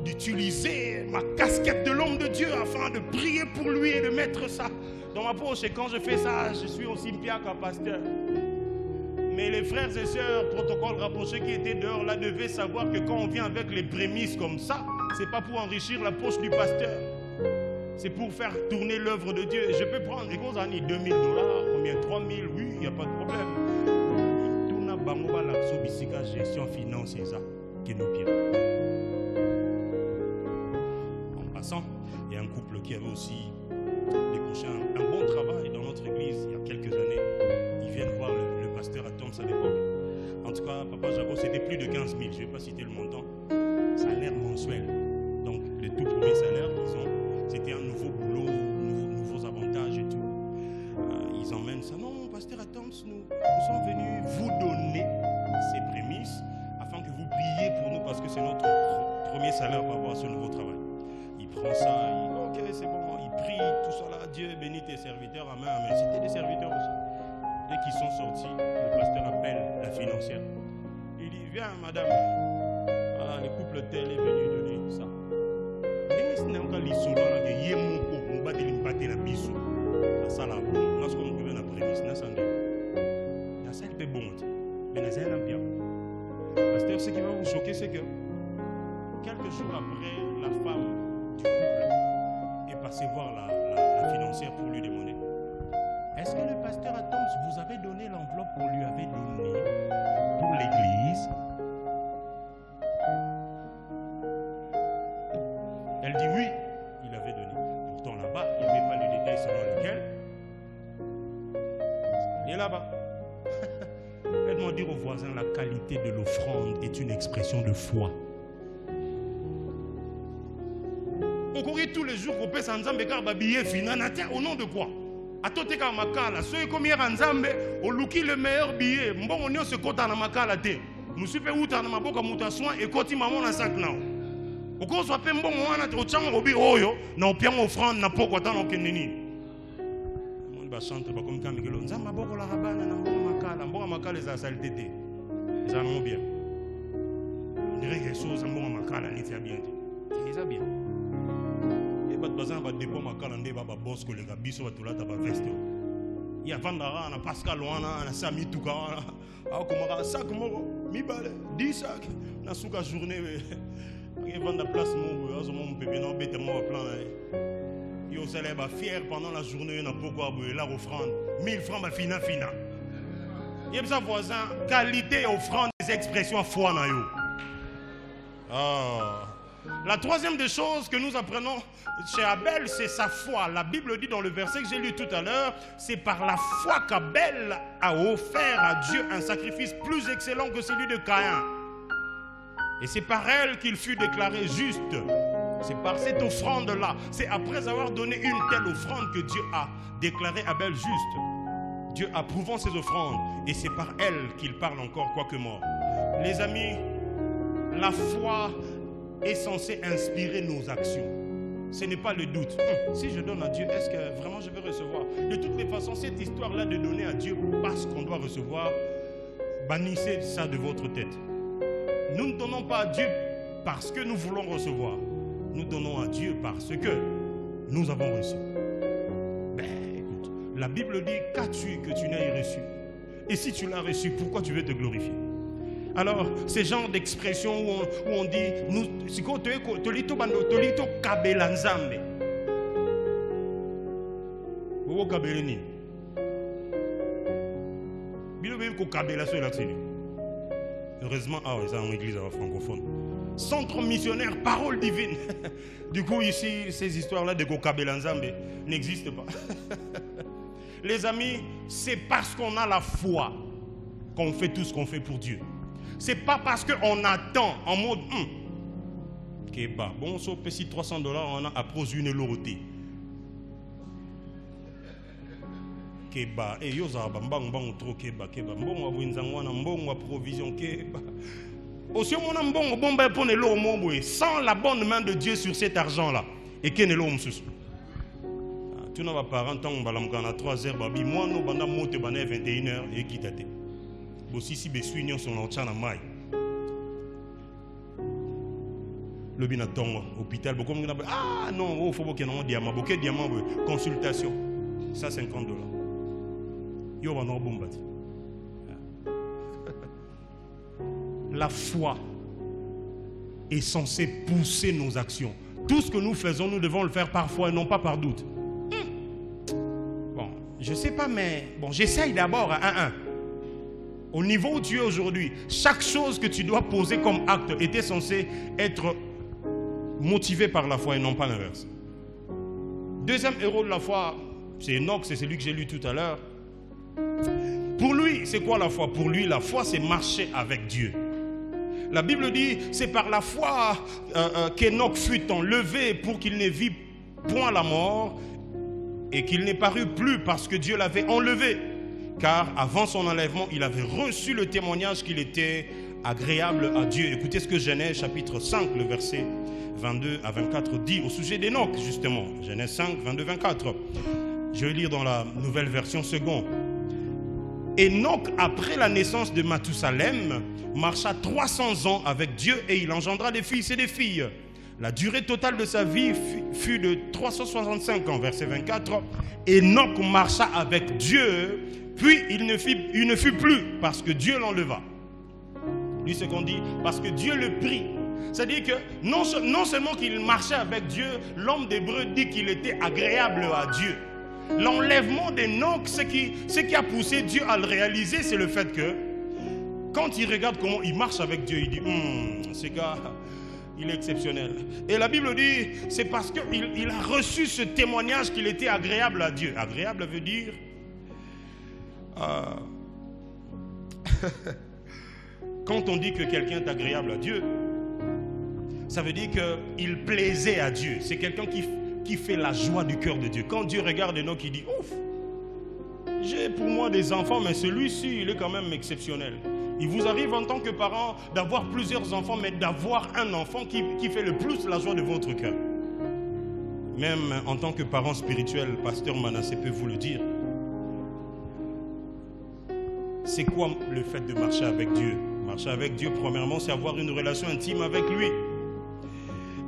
d'utiliser ma casquette de l'homme de Dieu afin de prier pour lui et de mettre ça dans ma poche. Et quand je fais ça, je suis aussi pire qu'un pasteur. Mais les frères et sœurs, protocole rapproché qui étaient dehors là, devaient savoir que quand on vient avec les prémices comme ça, c'est pas pour enrichir la poche du pasteur. C'est pour faire tourner l'œuvre de Dieu. Je peux prendre des grosses années, $2000, combien? 3000, oui, il n'y a pas de problème. Gestion financière, ça, qui nous pire. En passant, il y a un couple qui avait aussi décroché un bon travail dans notre église il y a quelques années. Ils viennent voir le pasteur à Toms à l'époque. En tout cas, Papa Jago, c'était plus de 15 000, je ne vais pas citer le montant. Salaire mensuel. Donc, le tout premier salaire qu'ils ont, c'était un nouveau boulot, nouveaux avantages et tout. Ils emmènent ça. Non, pasteur à Toms, nous sommes venus vous donner ces prémices afin que vous priez pour nous parce que c'est notre premier salaire par rapport à ce nouveau travail. Il prend ça, il dit ok c'est bon, il prie, tout ça là, Dieu bénit tes serviteurs, amen, amen. C'était des serviteurs aussi. Dès qu'ils sont sortis, le pasteur appelle la financière. Il dit viens madame, voilà, le couple tel est venu donner ça. Pasteur, ce qui va vous choquer, c'est que quelques jours après, la femme du couple est passée voir la financière pour lui demander est-ce que le pasteur à Toms vous avait donné l'enveloppe qu'on lui avait donnée pour l'église? Elle dit oui, il avait donné. Pourtant là-bas, il n'y avait pas les détails selon lesquels. Il est là-bas. Faites-moi dire aux voisins, la qualité de l'offrande est une expression de foi. On courait tous les jours au pèse en Zambé car babillé finanate au nom de quoi? A tote ka makala, ceux comme hier en Zambé, au luki le meilleur billet. Bon on y se kota na makala te. Nous super outa na maboka muta soin et koti maman na sac now. Au cause soit bon wana au changa obi oyo na opia offrande na poko ta no kenini. Mon ba chanter ba comme kamigelo nzamba boko la rabana na mbonga makala za saleté te. Ça non bien. On dirait quelque chose mbonga makala ni c'est bien. C'est bien. Bat bazan ba dépôt makala nde ba boss ko lega biso batulata ba veste. Ya vandara na Pascal wana na Sami tuka wana. A komaka sac moko mi bale 10 sacs na suka journée. Ngi vanda place mo azo mo bébé no bete mo plan na. Yo sale ba fier pendant la journée na pourquoi la offrande 1000 francs ba fina. Yem sa voisin qualité offrande des expressions foi na yo. Ah. La troisième des choses que nous apprenons chez Abel, c'est sa foi. La Bible dit dans le verset que j'ai lu tout à l'heure, c'est par la foi qu'Abel a offert à Dieu un sacrifice plus excellent que celui de Caïn. Et c'est par elle qu'il fut déclaré juste. C'est par cette offrande-là. C'est après avoir donné une telle offrande que Dieu a déclaré Abel juste. Dieu approuvant ses offrandes. Et c'est par elle qu'il parle encore, quoique mort. Les amis, la foi est censée inspirer nos actions. Ce n'est pas le doute. Si je donne à Dieu, est-ce que vraiment je vais recevoir? De toutes les façons, cette histoire-là de donner à Dieu parce qu'on doit recevoir, bannissez ça de votre tête. Nous ne donnons pas à Dieu parce que nous voulons recevoir. Nous donnons à Dieu parce que nous avons reçu. Ben, écoute, la Bible dit, qu'as-tu que tu n'aies reçu? Et si tu l'as reçu, pourquoi tu veux te glorifier? Alors, ces genres d'expressions où on dit, nous, si tolito kabela nzambe. Où kabeleni? Bilo ko kabela so l'accès. Heureusement, ça en église francophone. Centre missionnaire, parole divine. Du coup, ici, ces histoires-là de kabela nzambe n'existent pas. Les amis, c'est parce qu'on a la foi qu'on fait tout ce qu'on fait pour Dieu. C'est pas parce qu'on attend en mode Keba. Bon, si on paye $300, on a approché une loroté. Keba. Et yo za bambang bang trop keba keba. Mbongo winzangwana mbongo provision keba. Aussi mon mbongo bomba pour ne lo momboé sans la bonne main de Dieu sur cet argent là. Et que ne lo msusu. Tu n'as pas parent tant balamkana 3h babi moi no banda mote bana 21h et quitate. Si besuignon son l'enchana mai. Le binaton hôpital beaucoup ah non faut que non diamant bouquet diamant consultation ça $50. Yo va non bomba. La foi est censée pousser nos actions. Tout ce que nous faisons, nous devons le faire par foi et non pas par doute. Bon, je sais pas mais bon, j'essaye d'abord à 1-1. Au niveau où tu es aujourd'hui, chaque chose que tu dois poser comme acte était censé être motivé par la foi et non pas l'inverse. Deuxième héros de la foi, c'est Enoch, c'est celui que j'ai lu tout à l'heure. Pour lui, c'est quoi la foi? Pour lui, la foi, c'est marcher avec Dieu. La Bible dit, c'est par la foi qu'Enoch fut enlevé pour qu'il ne vit point la mort et qu'il n'ait paru plus parce que Dieu l'avait enlevé. Car avant son enlèvement, il avait reçu le témoignage qu'il était agréable à Dieu. Écoutez ce que Genèse chapitre 5, le verset 22 à 24 dit au sujet d'Enoch, justement. Genèse 5, 22-24. Je vais lire dans la nouvelle version seconde. Enoch, après la naissance de Mathusalem, marcha 300 ans avec Dieu et il engendra des fils et des filles. La durée totale de sa vie fut de 365 ans, verset 24. Enoch marcha avec Dieu, puis il ne fut plus parce que Dieu l'enleva. Lui, ce qu'on dit, parce que Dieu le prit. C'est-à-dire que non seulement qu'il marchait avec Dieu, l'homme d'Hébreu dit qu'il était agréable à Dieu. L'enlèvement d'Enoch, ce qui a poussé Dieu à le réaliser, c'est le fait que quand il regarde comment il marche avec Dieu, il dit ce gars, il est exceptionnel. Et la Bible dit, c'est parce qu'il a reçu ce témoignage qu'il était agréable à Dieu. Agréable veut dire quand on dit que quelqu'un est agréable à Dieu, ça veut dire qu'il plaisait à Dieu. C'est quelqu'un qui fait la joie du cœur de Dieu. Quand Dieu regarde Enoch, il dit ouf, j'ai pour moi des enfants, mais celui-ci, il est quand même exceptionnel. Il vous arrive en tant que parent d'avoir plusieurs enfants, mais d'avoir un enfant qui fait le plus la joie de votre cœur. Même en tant que parent spirituel, pasteur Manassé peut vous le dire. C'est quoi le fait de marcher avec Dieu? Marcher avec Dieu, premièrement, c'est avoir une relation intime avec lui.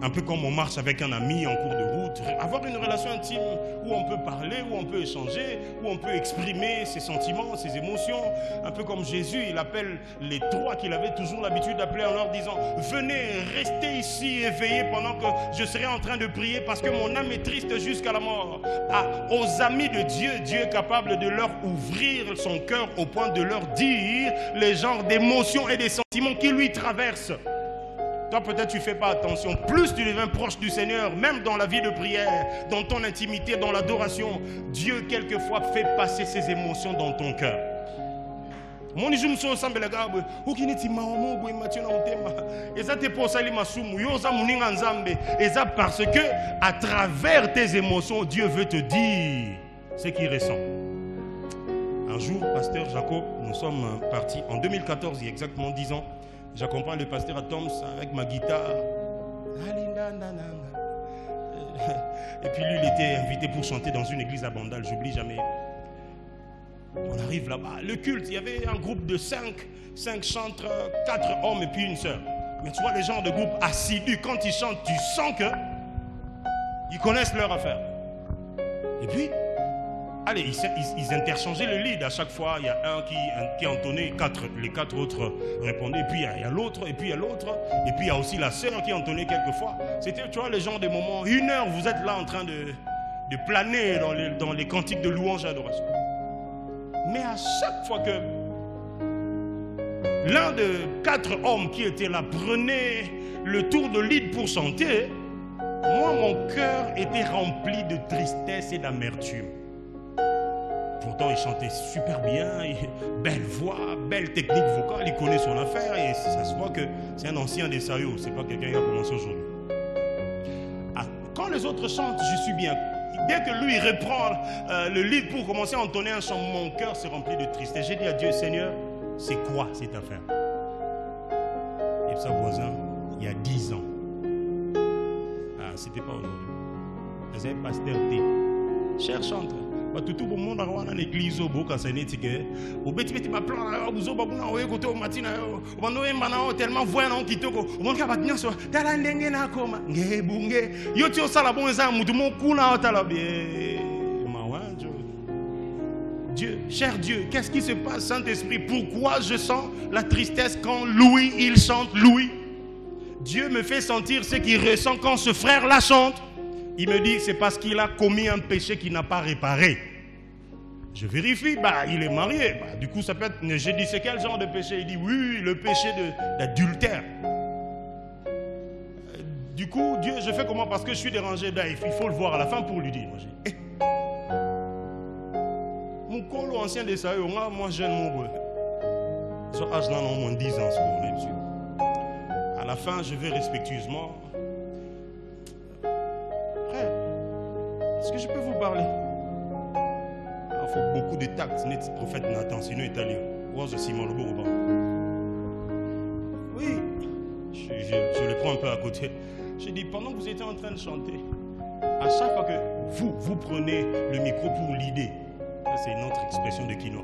Un peu comme on marche avec un ami en cours de route. Avoir une relation intime où on peut parler, où on peut échanger, où on peut exprimer ses sentiments, ses émotions. Un peu comme Jésus, il appelle les trois qu'il avait toujours l'habitude d'appeler en leur disant « Venez, restez ici et veillez pendant que je serai en train de prier parce que mon âme est triste jusqu'à la mort. » Aux amis de Dieu, Dieu est capable de leur ouvrir son cœur au point de leur dire les genres d'émotions et des sentiments qui lui traversent. Toi, peut-être tu ne fais pas attention. Plus tu deviens proche du Seigneur, même dans la vie de prière, dans ton intimité, dans l'adoration, Dieu, quelquefois, fait passer ses émotions dans ton cœur. Mon jour me semble la gabe. Aucune ti maman boy Mathieu na otema. Et ça te pour sali masumu. Yo za muninga nzambe. Et ça parce que à travers tes émotions, Dieu veut te dire ce qu'il ressent. Un jour, pasteur Jacob, nous sommes partis en 2014, il y a exactement 10 ans. J'accompagne le pasteur à Toms avec ma guitare. Et puis lui, il était invité pour chanter dans une église à Bandal, j'oublie jamais. On arrive là-bas, le culte, il y avait un groupe de 5 chantres, 4 hommes et puis une sœur. Mais tu vois, les gens de groupe assidus, quand ils chantent, tu sens que ils connaissent leur affaire. Et puis, allez, ils interchangeaient le lead à chaque fois. Il y a un qui entonnait, les 4 autres répondaient. Et puis il y a l'autre, et puis il y a l'autre. Et puis il y a aussi la sœur qui entonnait quelquefois. C'était, tu vois, les gens des moments, 1 heure, vous êtes là en train de planer dans les cantiques de louange et d'adoration. Mais à chaque fois que l'un de 4 hommes qui étaient là prenait le tour de lead pour chanter, moi, mon cœur était rempli de tristesse et d'amertume. Pourtant, il chantait super bien, belle voix, belle technique vocale, il connaît son affaire et ça se voit que c'est un ancien des Sayo, c'est pas quelqu'un qui a commencé aujourd'hui. Ah, quand les autres chantent, je suis bien. Dès que lui reprend le lead pour commencer à entonner un chant, mon cœur s'est rempli de tristesse. J'ai dit à Dieu, Seigneur, c'est quoi cette affaire? Et sa voisin, il y a 10 ans. Ah, c'était pas aujourd'hui. C'est un pasteur T. Cher chanteur. Tout le monde a l'église au bout, c'est nétique. Au bête, tu vas prendre la bouzo, au côté au matin, au moment tellement voyant qui te go. Au moment où tu vas tenir sur la langue, na koma. Ngé bungé. Yo tu osala bon ça, mutu mon kuna otalabie. Dieu, cher Dieu, qu'est-ce qui se passe, Saint-Esprit? Pourquoi je sens la tristesse quand Louis, il chante Louis? Dieu me fait sentir ce qu'il ressent quand ce frère-là chante. Il me dit, c'est parce qu'il a commis un péché qu'il n'a pas réparé. Je vérifie, il est marié. Du coup, ça peut être, j'ai dit, c'est quel genre de péché? Il dit, oui, le péché d'adultère. Du coup, Dieu, je fais comment? Parce que je suis dérangé. Il faut le voir à la fin pour lui dire. Moi, j'ai, mon colo ancien de ça, moi, jeune, mon boy. Son âge, là, au moins 10 ans, ce qu'on est dessus. À la fin, je vais respectueusement. Est-ce que je peux vous parler? Il faut beaucoup de tact. Le prophète Nathan, sinon italien. Oui, je le prends un peu à côté. J'ai dit, pendant que vous étiez en train de chanter, à chaque fois que vous prenez le micro pour l'idée, c'est une autre expression de quinoa.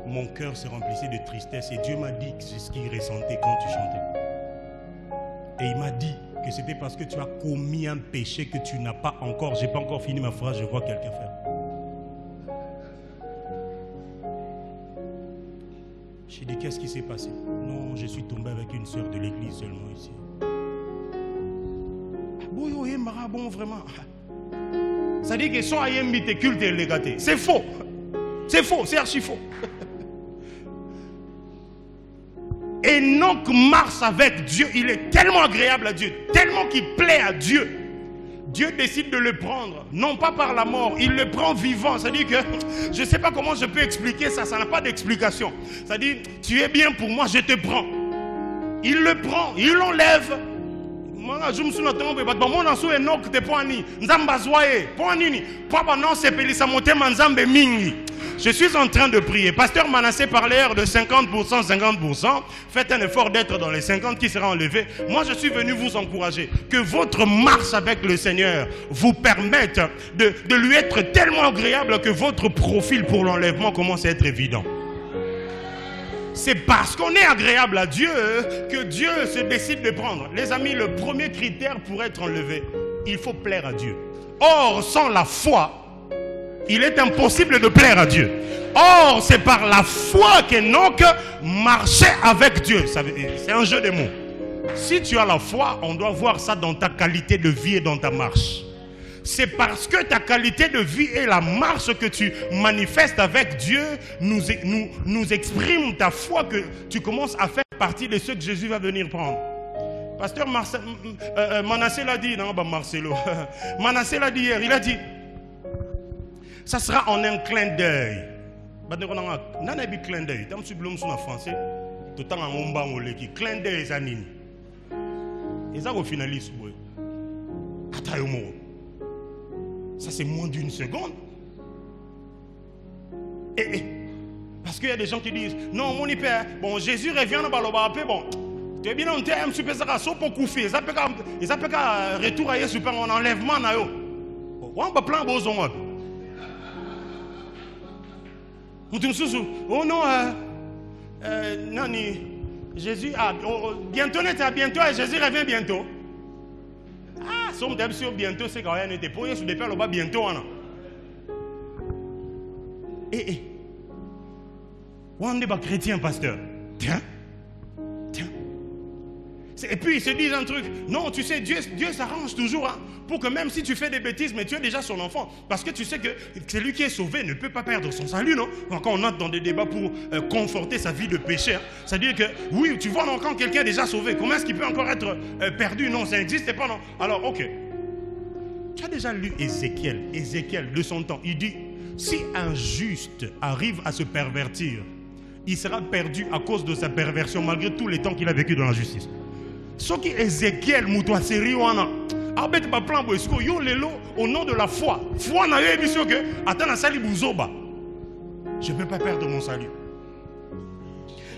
Mon cœur se remplissait de tristesse et Dieu m'a dit que c'est ce qu'il ressentait quand tu chantais. Et il m'a dit que c'était parce que tu as commis un péché que tu n'as pas encore. Je n'ai pas encore fini ma phrase, je vois quelqu'un faire. J'ai dit, qu'est-ce qui s'est passé? Non, je suis tombé avec une sœur de l'église seulement ici. Bon, vraiment. Ça dit que son ayembi te culte et légaté. C'est faux. C'est faux, c'est archi faux. Enoch marche avec Dieu, il est tellement agréable à Dieu, tellement qu'il plaît à Dieu. Dieu décide de le prendre, non pas par la mort, il le prend vivant. C'est-à-dire que, je ne sais pas comment je peux expliquer ça, ça n'a pas d'explication. C'est-à-dire, tu es bien pour moi, je te prends. Il le prend, il l'enlève. Je me suis dit, je suis en train de prier. Pasteur Manassé parlait de 50%, 50%. Faites un effort d'être dans les 50 qui sera enlevé. Moi, je suis venu vous encourager. Que votre marche avec le Seigneur vous permette de lui être tellement agréable que votre profil pour l'enlèvement commence à être évident. C'est parce qu'on est agréable à Dieu que Dieu se décide de prendre. Les amis, le premier critère pour être enlevé, il faut plaire à Dieu. Or, sans la foi, il est impossible de plaire à Dieu. Or, c'est par la foi qu'Enoch marchait avec Dieu. C'est un jeu de mots. Si tu as la foi, on doit voir ça dans ta qualité de vie et dans ta marche. C'est parce que ta qualité de vie et la marche que tu manifestes avec Dieu nous exprime ta foi que tu commences à faire partie de ceux que Jésus va venir prendre. Pasteur Manassé l'a dit, non, Marcelo. Manassé l'a dit hier, il a dit, ça sera en un clin d'œil. Nana bi clin d'œil. Tam su blom en français. Tout temps en omba moleki. Clin d'œil zanini. Et ça au finaliste. Ça c'est moins d'une seconde. Parce qu'il y a des gens qui disent non mon père, bon Jésus revient dans baloba peu bon. Tu es bien en terme super ça so pour couper. Ça peut retour à super en enlèvement na yo. On va plein beaux hommes. Oh non, nani, Jésus, bientôt, bientôt, Jésus revient bientôt. Ah, somme d'absurde bientôt, c'est quand même n'était pas, sur des perles, bientôt, on n'est pas chrétien, pasteur. Tiens. Et puis ils se disent un truc, non, tu sais, Dieu s'arrange toujours pour que même si tu fais des bêtises, mais tu es déjà son enfant. Parce que tu sais que celui qui est sauvé ne peut pas perdre son salut, non? Quand on entre dans des débats pour conforter sa vie de péché, c'est-à-dire que, oui, tu vois, non, quand quelqu'un est déjà sauvé, comment est-ce qu'il peut encore être perdu? Non, ça n'existe pas, non? Alors, ok. Tu as déjà lu Ézéchiel de son temps. Il dit, si un juste arrive à se pervertir, il sera perdu à cause de sa perversion, malgré tous les temps qu'il a vécu dans la justice. Ce qui est Ézéchiel, Moutoua Seri, Abet Baplan Boesko, Yo Lelo, au nom de la foi. Foi n'a eu émission que, attends, Sali Bouzoba. Je ne peux pas perdre mon salut.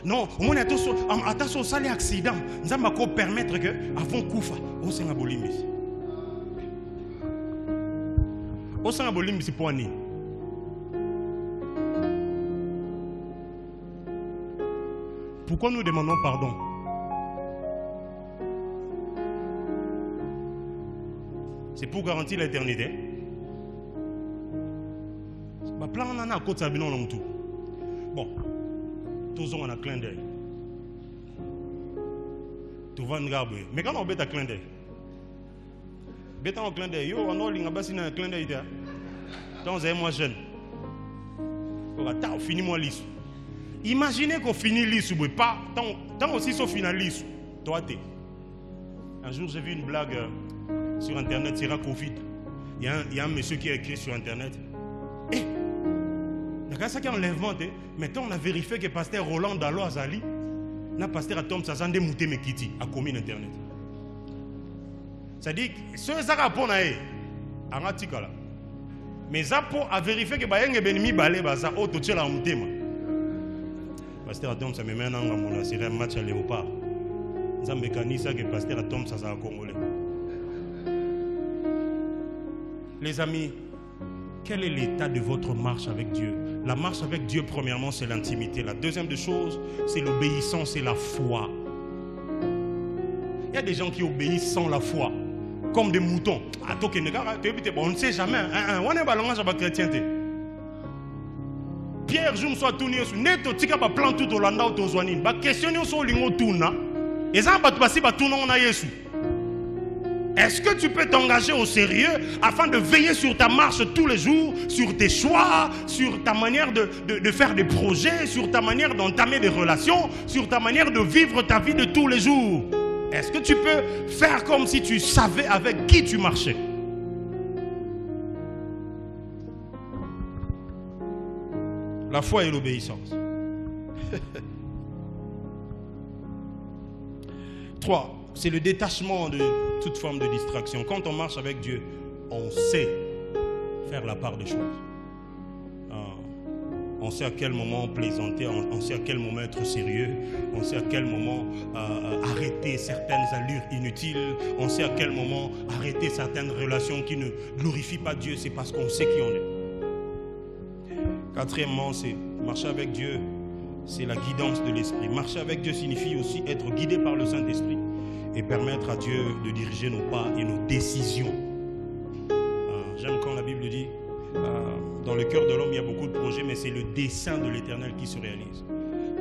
Non, on est attention, Sali accident. Nous allons permettre que, avant Koufa, on s'en a bolim ici. On s'en a bolim ici pour année. Pourquoi nous demandons pardon? C'est pour garantir l'éternité. Bon, tous on a clin d'œil. Tout va nous garder. Mais quand on bête à clin d'œil, bête en clin d'œil, on a un clin d'œil. Dans un mois jeune, on finit moi lisse. Imaginez qu'on finit lisse, pas tant aussi qu'on finit lisse. Toi, t'es. Un jour, j'ai vu une blague sur internet, c'est la Covid. Il y a un monsieur qui a écrit sur internet. Il y a ça qui est enlèvement. Maintenant, on a vérifié que pasteur Roland Dalo Azali, n'a pasteur à Tom Sazande Mouté Mekiti, a commis internet. Ça dit que ce qui est rapport à un article là. Mais ça pour à vérifier que Bayang et Benimi Balé, ça auto tchè la Mouté. Pasteur Tom, ça me met un c'est un match à Léopard. Ça mécanise que pasteur Tom, ça a congolais. Les amis, quel est l'état de votre marche avec Dieu? La marche avec Dieu, premièrement, c'est l'intimité. La deuxième des choses, c'est l'obéissance et la foi. Il y a des gens qui obéissent sans la foi, comme des moutons. On ne sait jamais. On est ballon à la chrétienté. Pierre, je me suis tourné sur net, tu as plan tout au landa ou tozwani. Ba questionner sur lingo tourna. Et ça va passer ba tourna on a Yesu. Est-ce que tu peux t'engager au sérieux afin de veiller sur ta marche tous les jours, sur tes choix, sur ta manière de faire des projets, sur ta manière d'entamer des relations, sur ta manière de vivre ta vie de tous les jours? Est-ce que tu peux faire comme si tu savais avec qui tu marchais? La foi et l'obéissance. 3. C'est le détachement de toute forme de distraction. Quand on marche avec Dieu, on sait faire la part des choses. On sait à quel moment plaisanter, on sait à quel moment être sérieux, on sait à quel moment arrêter certaines allures inutiles, on sait à quel moment arrêter certaines relations qui ne glorifient pas Dieu. C'est parce qu'on sait qui on est. Quatrièmement, c'est marcher avec Dieu, c'est la guidance de l'Esprit. Marcher avec Dieu signifie aussi être guidé par le Saint-Esprit et permettre à Dieu de diriger nos pas et nos décisions. J'aime quand la Bible dit, dans le cœur de l'homme, il y a beaucoup de projets, mais c'est le dessein de l'Éternel qui se réalise.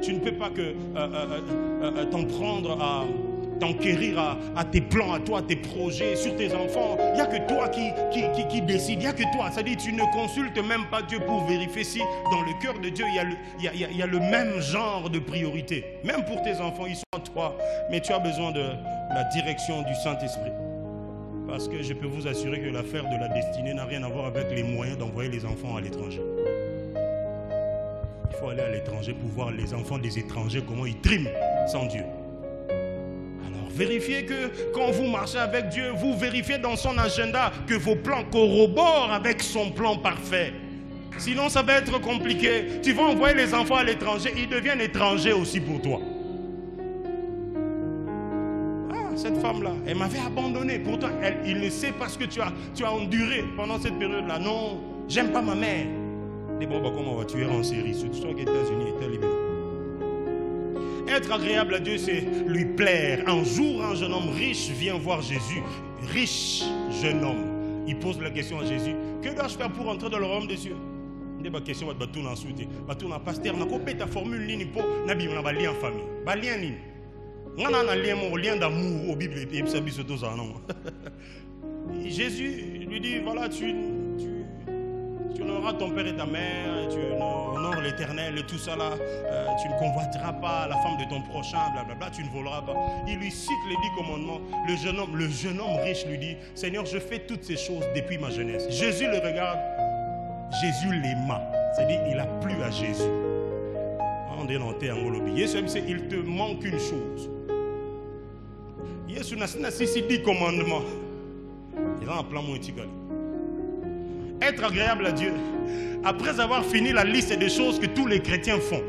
Tu ne peux pas que t'en prendre à t'enquérir à tes plans, à toi, à tes projets, sur tes enfants. Il n'y a que toi qui décide. Il n'y a que toi. C'est-à-dire tu ne consultes même pas Dieu pour vérifier si dans le cœur de Dieu, il y a le même genre de priorité. Même pour tes enfants, ils sont à toi. Mais tu as besoin de la direction du Saint-Esprit. Parce que je peux vous assurer que l'affaire de la destinée n'a rien à voir avec les moyens d'envoyer les enfants à l'étranger. Il faut aller à l'étranger pour voir les enfants des étrangers, comment ils triment sans Dieu. Alors vérifiez que quand vous marchez avec Dieu, vous vérifiez dans son agenda que vos plans corroborent avec son plan parfait. Sinon ça va être compliqué. Tu vas envoyer les enfants à l'étranger, ils deviennent étrangers aussi pour toi. Cette femme-là, elle m'avait abandonné. Pourtant, il ne sait pas ce que tu as enduré pendant cette période-là. Non, j'aime pas ma mère. Et bon, comment on va tuer en série, surtout aux États-Unis et États-Unis. Être agréable à Dieu, c'est lui plaire. Un jour, un jeune homme riche vient voir Jésus. Riche jeune homme. Il pose la question à Jésus. Que dois-je faire pour entrer dans le royaume des cieux? Il dit, question, je vais te souhaiter. Je vais te pasteur, je vais ta formule ligne pour lien en famille. Lien on a un lien d'amour au Bible et Jésus lui dit, voilà, tu honoreras ton père et ta mère, tu honores l'éternel et tout ça là, tu ne convoiteras pas la femme de ton prochain, blablabla, tu ne voleras pas. Il lui cite les 10 commandements. Le jeune homme riche lui dit, Seigneur, je fais toutes ces choses depuis ma jeunesse. Jésus le regarde, Jésus l'aima, c'est-à-dire il a plu à Jésus. Il te manque une chose. Jésus n'a pas 10 commandements. Il a un plan moitié. Être agréable à Dieu, après avoir fini la liste des choses que tous les chrétiens font,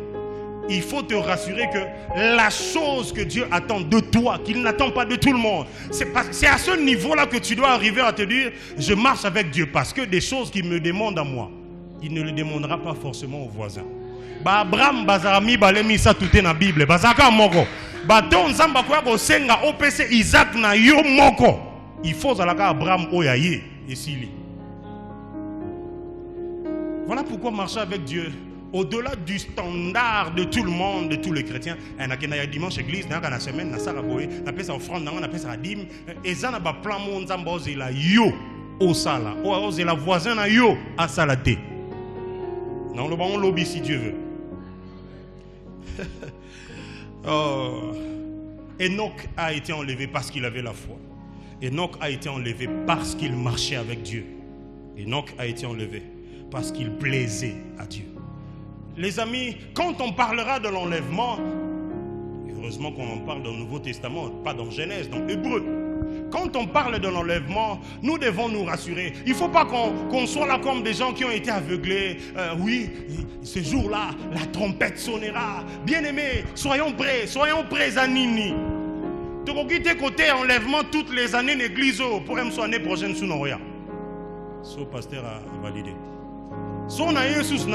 il faut te rassurer que la chose que Dieu attend de toi, qu'il n'attend pas de tout le monde, c'est à ce niveau-là que tu dois arriver à te dire, je marche avec Dieu, parce que des choses qu'il me demande à moi, il ne le demandera pas forcément aux voisins. Abraham bazarami balemi sa tout est dans la Bible. Bazaka moko. Bato nzamba kwa ko senga opese Isaac na yo moko. Il faut zalaka Abraham oyaye esili. Voilà pourquoi marcher avec Dieu, au-delà du standard de tout le monde, de tous les chrétiens, il y a dimanche église, il y a la semaine, il y a la offrande, il y a la dîme, et ça n'a pas plan mon nzamba ozela yo osala, ozela voisin na yo asalate. Non, le bon lobby si Dieu veut. Oh. Enoch a été enlevé parce qu'il avait la foi. Enoch a été enlevé parce qu'il marchait avec Dieu. Enoch a été enlevé parce qu'il plaisait à Dieu. Les amis, quand on parlera de l'enlèvement, heureusement qu'on en parle dans le Nouveau Testament, pas dans Genèse, dans Hébreu. Quand on parle de l'enlèvement, nous devons nous rassurer. Il ne faut pas qu'on soit là comme des gens qui ont été aveuglés. Oui, ce jour-là, la trompette sonnera. Bien-aimés, soyons prêts à Nini. Tu vas quitter côté enlèvement toutes les années l'église pour me soigner prochaine sous Noria. Ce pasteur a validé. Son Jésus,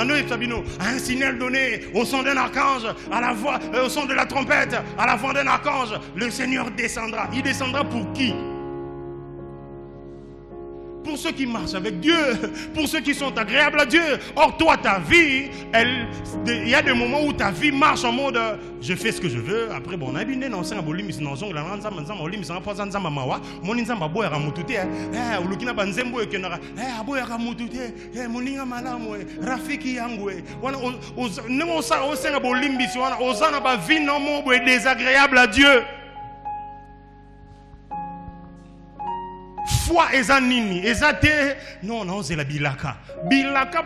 un signal donné au son d'un archange, à la voix, au son de la trompette, à la voix d'un archange, le Seigneur descendra. Il descendra pour qui? Pour ceux qui marchent avec Dieu, pour ceux qui sont agréables à Dieu. Or, toi, ta vie, il y a des moments où ta vie marche en mode je fais ce que je veux. Après, bon, on a bien dit, non, c'est un bolim, c'est un zong, la ranza, manzam, olim, c'est un poison, zamba, mawa, mon inzamba, boy, ramutute, ou lukina banzembo, et kenara, boy, ramutute, moninga malamwe, rafiki yangwe, non, ça, c'est un bolim, si on a osana, ba vie, non, mon, désagréable à Dieu. Foi ezanini, ezate, non, c'est la bilaka. Bilaka,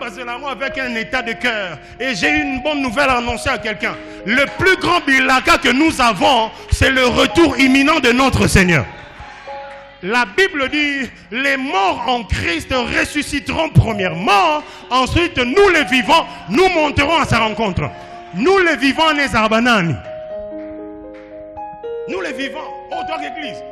avec un état de cœur. Et j'ai une bonne nouvelle à annoncer à quelqu'un. Le plus grand bilaka que nous avons, c'est le retour imminent de notre Seigneur. La Bible dit, les morts en Christ ressusciteront premièrement. Ensuite, nous les vivants, nous monterons à sa rencontre. Nous les vivants, les arbanani. Nous les vivants, au droit d'église.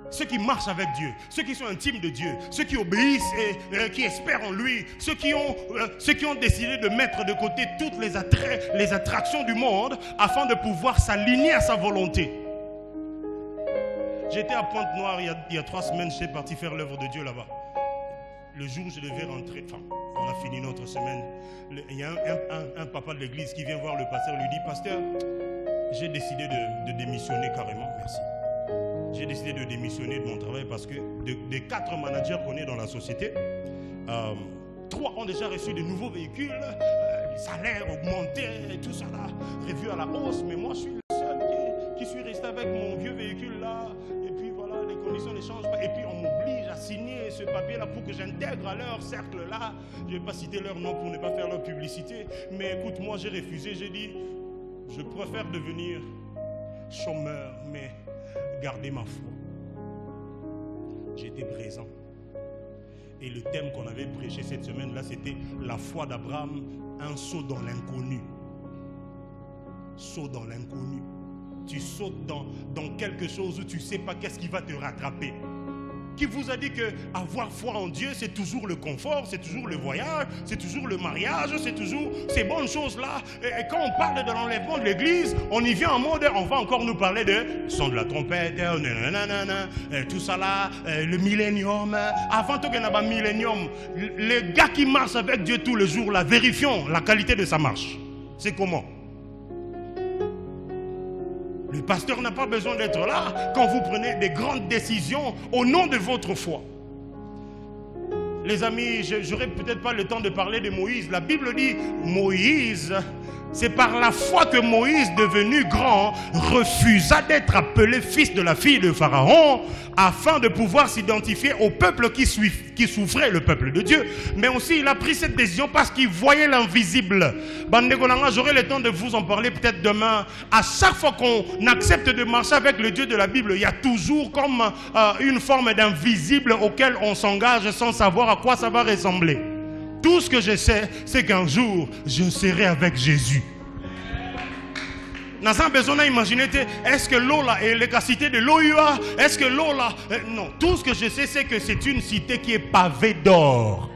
Ceux qui marchent avec Dieu, ceux qui sont intimes de Dieu, ceux qui obéissent et qui espèrent en lui, ceux qui ont décidé de mettre de côté toutes les attractions du monde afin de pouvoir s'aligner à sa volonté. J'étais à Pointe-Noire il y a 3 semaines, j'étais parti faire l'œuvre de Dieu là-bas. Le jour où je devais rentrer, enfin, on a fini notre semaine, il y a un papa de l'église qui vient voir le pasteur et lui dit, pasteur, j'ai décidé de démissionner carrément, merci. J'ai décidé de démissionner de mon travail parce que des 4 managers qu'on est dans la société, 3 ont déjà reçu de nouveaux véhicules, les salaires augmentés et tout ça là, revu à la hausse. Mais moi, je suis le seul qui suis resté avec mon vieux véhicule là. Et puis voilà, les conditions ne changent pas. Et puis on m'oblige à signer ce papier là pour que j'intègre à leur cercle là. Je ne vais pas citer leur nom pour ne pas faire leur publicité. Mais écoute, moi j'ai refusé, j'ai dit, je préfère devenir chômeur, mais garder ma foi. J'étais présent. Et le thème qu'on avait prêché cette semaine-là, c'était la foi d'Abraham, un saut dans l'inconnu. Saut dans l'inconnu. Tu sautes dans quelque chose où tu ne sais pas qu'est-ce qui va te rattraper. Qui vous a dit que avoir foi en Dieu, c'est toujours le confort, c'est toujours le voyage, c'est toujours le mariage, c'est toujours ces bonnes choses-là. Et quand on parle de l'enlèvement de l'église, on y vient en mode, on va encore nous parler de son de la trompette, tout ça là, le millénium. Avant tout qu'il y ait un millénium, les gars qui marchent avec Dieu tous les jours, là, vérifions la qualité de sa marche. C'est comment? Le pasteur n'a pas besoin d'être là quand vous prenez des grandes décisions au nom de votre foi. Les amis, je n'aurai peut-être pas le temps de parler de Moïse. La Bible dit, Moïse, c'est par la foi que Moïse, devenu grand, refusa d'être appelé fils de la fille de Pharaon, afin de pouvoir s'identifier au peuple qui souffrait, le peuple de Dieu. Mais aussi, il a pris cette décision parce qu'il voyait l'invisible. J'aurai le temps de vous en parler peut-être demain. À chaque fois qu'on accepte de marcher avec le Dieu de la Bible, il y a toujours comme une forme d'invisible auquel on s'engage sans savoir à quoi ça va ressembler. Tout ce que je sais, c'est qu'un jour, je serai avec Jésus. N'a pas besoin d'imaginer, est-ce que l'eau là est la cité de l'OUA? Est-ce que l'eau là... non, tout ce que je sais, c'est que c'est une cité qui est pavée d'or.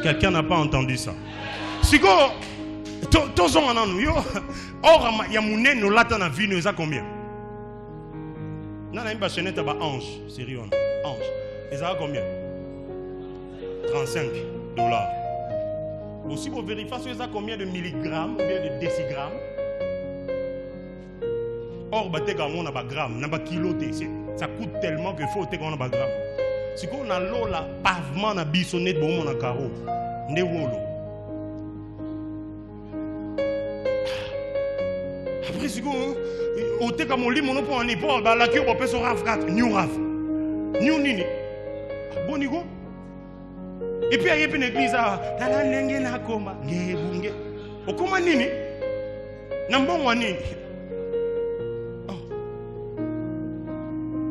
Quelqu'un n'a pas entendu ça? Si go, tous on en yo, or il y a mon nez, nous l'attend à vie, nous a combien? Non, il y a une chaînette à ange, sérieux, ange. Ils ont combien? 35 $. Aussi, vous vérifiez si ça combien de milligrammes ou bien de décigrammes. Or, on a des grammes, on a des kilos. Ça coûte tellement qu'il faut qu'on a des grammes. Si on a l'eau là, pavement, on a bissonné de bon, on a carreau. On a l'eau. Après, si on a comme on lit mon nom pour un épaule, la qui on peut se rafraîchir. New raf. New nini. Bon niveau. Et puis il y a une église à Okuma nini Nambon nini.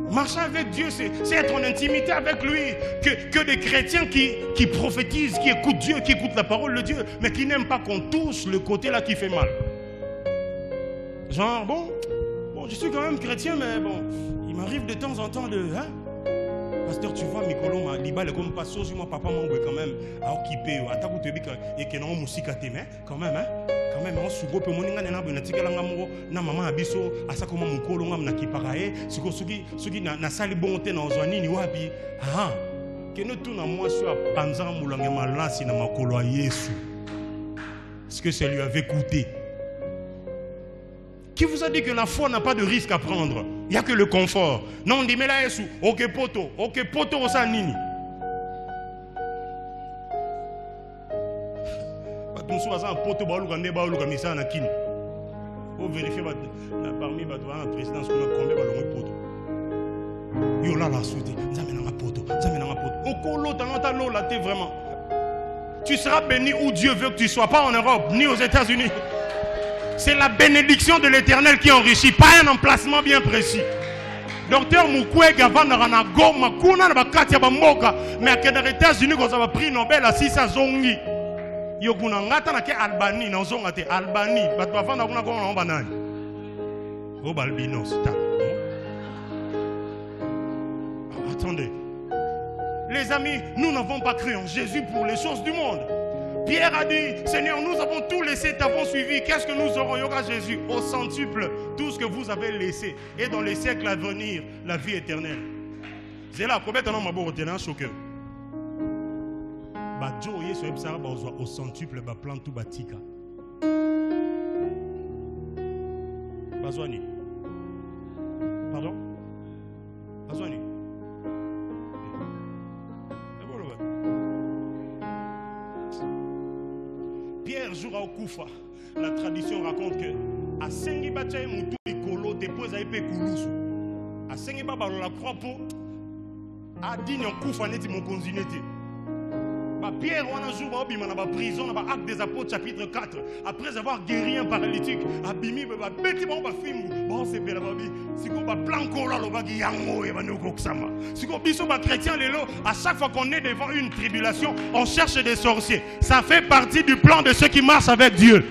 Marcher avec Dieu, c'est être en intimité avec lui. Que des chrétiens qui prophétisent, qui écoutent Dieu, qui écoutent la parole de Dieu, mais qui n'aiment pas qu'on touche le côté là qui fait mal. Genre, bon, je suis quand même chrétien, mais bon, il m'arrive de temps en temps de... Hein? Pasteur, tu vois, Mikolo, Liba, le comme pas sur moi, papa m'a quand même à occuper, à t'agoûter, et que non, musique à tes mains, quand même, hein? Quand même, on se groupe, on est en train de faire na maman abiso, à ça comment mon colo, on a qui paraît, ce qui n'a sali bonté dans un nini, wabi, ah, que nous tournons moi sur Panzan Moulanga Malasi dans ma colo à Yesu. Est-ce que ça lui avait coûté? Qui vous a dit que la foi n'a pas de risque à prendre? Il n'y a que le confort. Non, on dit, mais là, Yesu, ok poto, au sein nini. Nous sommes un poto, vous vérifiez parmi la présidence qu'on a combien de poto. Yo là, la souté, zamena poto. Au colo, t'es vraiment. Tu seras béni où Dieu veut que tu sois, pas en Europe, ni aux États-Unis. C'est la bénédiction de l'Éternel qui enrichit, pas un emplacement bien précis. Docteur Mukwege avant de rana goma kuna na bakati ya bamoka mais à les États-Unis quand ça va prix Nobel à 600 zongi. Yo kuna ngata na ke Albanie na zonga te Albanie bato bafanda kuna kwa na banani. O balbinos ta. Attendez. Les amis, nous n'avons pas cru en Jésus pour les choses du monde. Pierre a dit, Seigneur, nous avons tout laissé, t'avons suivi. Qu'est-ce que nous aurons à Jésus? Au centuple, tout ce que vous avez laissé. Et dans les siècles à venir, la vie éternelle. C'est là, combien de temps on m'a choqué? Au centuple, plan tout batika. Bazouani. Pardon? Bazouani. Pierre jouera au Koufa. La tradition raconte que à Sengibacha Moutou Ikolo dépose à épée Koulousou. À Sengiba la croix pour a dit non koufaneti mon konzineti. Pierre, on a joué dans la prison, dans l'Acte des Apôtres, chapitre 4. Après avoir guéri un paralytique, Abimi, Betty, on va film. Bon, c'est bien, si on va planquer là, on va dire Yango, et va nous coxama. Si on va chrétien, à chaque fois qu'on est devant une tribulation, on cherche des sorciers. Ça fait partie du plan de ceux qui marchent avec Dieu.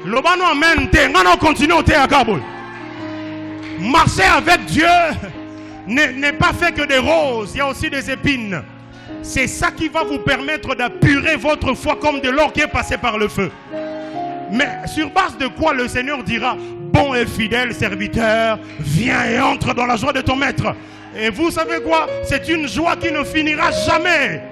L'obano amen, on continue au Théakabol. Marcher avec Dieu n'est pas fait que des roses, il y a aussi des épines. C'est ça qui va vous permettre d'apurer votre foi comme de l'or qui est passé par le feu. Mais sur base de quoi le Seigneur dira: bon et fidèle serviteur, viens et entre dans la joie de ton maître. Et vous savez quoi? C'est une joie qui ne finira jamais.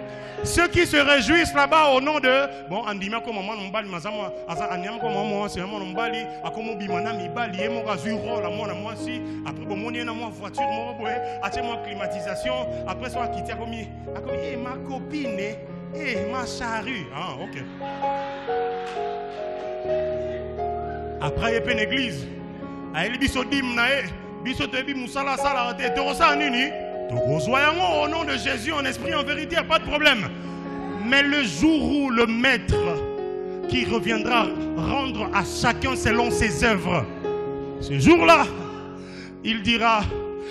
Ceux qui se réjouissent là-bas au nom de bon andima ko maman mbali mazama asa anyam ko maman c'est maman mbali akomo bimana mi bali e mo razuro la mona moi si après bon moni na moi voiture mo boé atie moi climatisation après so akiti akomi ma copine ma charrue OK. Après il y a une église a il biso dim na biso te bi musala sala te rosa nini. Donc, au nom de Jésus, en esprit, en vérité, il n'y a pas de problème. Mais le jour où le maître qui reviendra rendre à chacun selon ses œuvres, ce jour-là, il dira: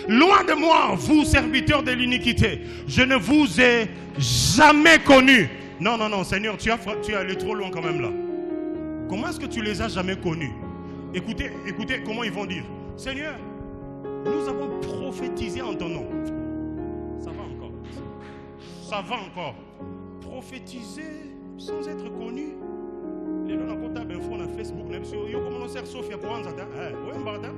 loin de moi, vous serviteurs de l'iniquité, je ne vous ai jamais connus. Non, non, non, Seigneur, tu es allé trop loin quand même là. Comment est-ce que tu les as jamais connus? Écoutez comment ils vont dire: Seigneur, nous avons prophétisé en ton nom. Ça va encore. Ça va encore. Prophétiser sans être connu. Les gens ont tapé info sur Facebook. Ils ont commencé à Sophia pour Anzata. Oui, Mbarda.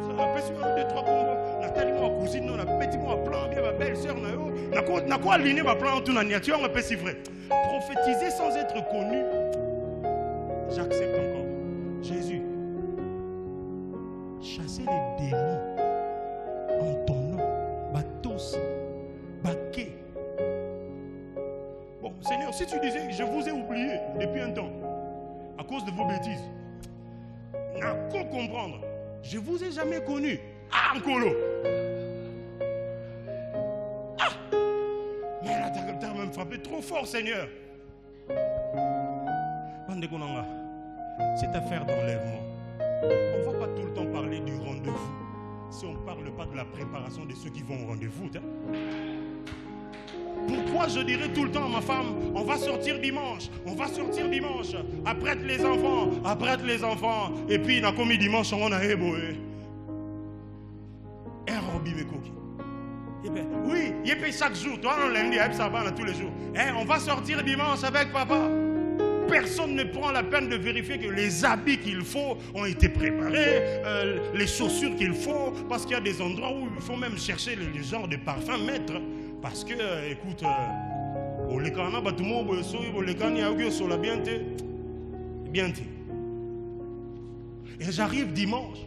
Ça a fait 2-3 combos. Nathalie, ma cousine, on a petit mon plan, bien ma belle-sœur. On a quoi aligné ma plan en tout la nature. On a fait si vrai. Prophétiser sans être connu. J'accepte encore. Jésus, chasser les démons en ton nom. Batos, baquet. Bon, Seigneur, si tu disais: je vous ai oublié depuis un temps à cause de vos bêtises, n'a qu'à comprendre. Je vous ai jamais connu. Ah, Nkolo. Ah! Mais là, tu as même frappé trop fort, Seigneur. Cette affaire d'enlèvement, on ne va pas tout le temps parler du rendez-vous si on ne parle pas de la préparation de ceux qui vont au rendez-vous. Pourquoi je dirais tout le temps à ma femme: on va sortir dimanche, apprête les enfants, et puis on a commis dimanche, on a éboé. Oui, il fait chaque jour, toi on lundi, ça va tous les jours. On va sortir dimanche avec papa. Personne ne prend la peine de vérifier que les habits qu'il faut ont été préparés, les chaussures qu'il faut, parce qu'il y a des endroits où il faut même chercher le genre de parfum maître. Parce que, écoute, et j'arrive dimanche,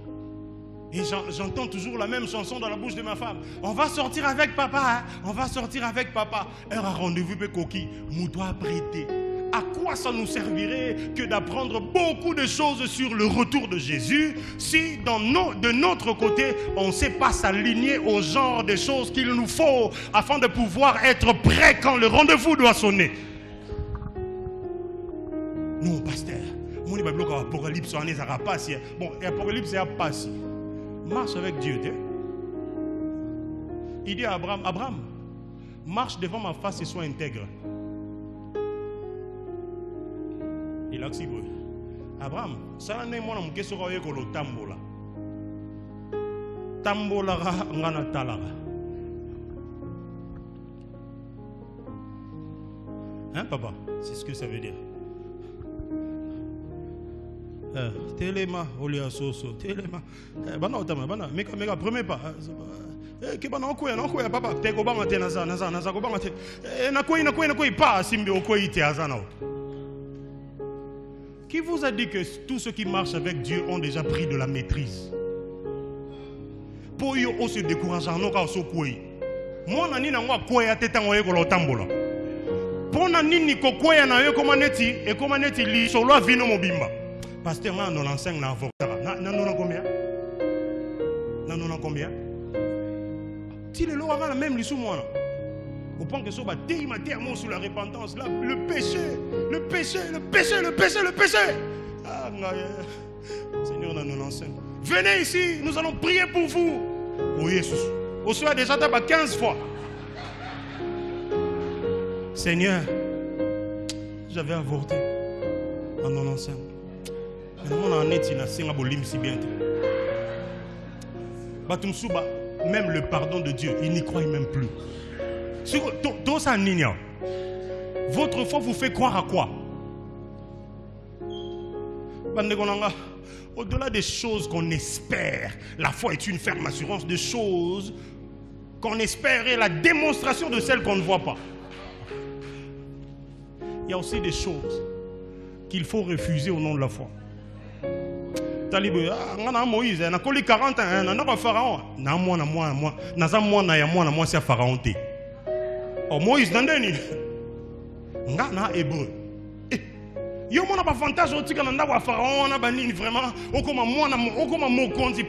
et j'entends toujours la même chanson dans la bouche de ma femme: on va sortir avec papa, on va sortir avec papa. Heure à rendez-vous, coquille, moutoir prêté. À quoi ça nous servirait que d'apprendre beaucoup de choses sur le retour de Jésus si de notre côté on ne sait pas s'aligner au genre de choses qu'il nous faut afin de pouvoir être prêt quand le rendez-vous doit sonner? Non, pasteur, mon Bible Apocalypse on est à pas si bon, Apocalypse c'est à pas si marche avec Dieu. Il dit à Abraham, marche devant ma face et sois intègre. Il a dit: Abraham, ça n'est pas mon question avec le tambola. Tambola ngana talara. Hein, papa? C'est ce que ça veut dire. Téléma, olia soso, téléma. Bana otama, bana. Mais premier pas. Que bana okoya papa. Te ko banga te naza ko banga te. Na koi pas simbe okoi te azana. Qui vous a dit que tous ceux qui marchent avec Dieu ont déjà pris de la maîtrise? Pour eux, on se décourage en nous so koi. Moi nani na ngwa koi ateta ngoye ko lotambola. Pona nini ko koi na yo komaneti li solo vino mobimba. Pasteur na 95 na avocat. Na combien? Tu le même les sous moi. Au point que ce soit tellement sous la repentance. Là, le péché. Ah, Seigneur, nous enseigne. Venez ici, nous allons prier pour vous. Oui, Jésus. Au soir déjà, 15 fois. Seigneur, j'avais avorté en non enceinte. Même le pardon de Dieu, il n'y croit même plus. Votre foi vous fait croire à quoi? Au-delà des choses qu'on espère, la foi est une ferme assurance de choses qu'on espère et la démonstration de celles qu'on ne voit pas. Il y a aussi des choses qu'il faut refuser au nom de la foi. Talibé, Moïse, il a 40 ans, il a Pharaon. Moi, c'est Pharaon. Oh, Moïse, il y a hébreu. Il y a un avantage au Pharaon, vraiment.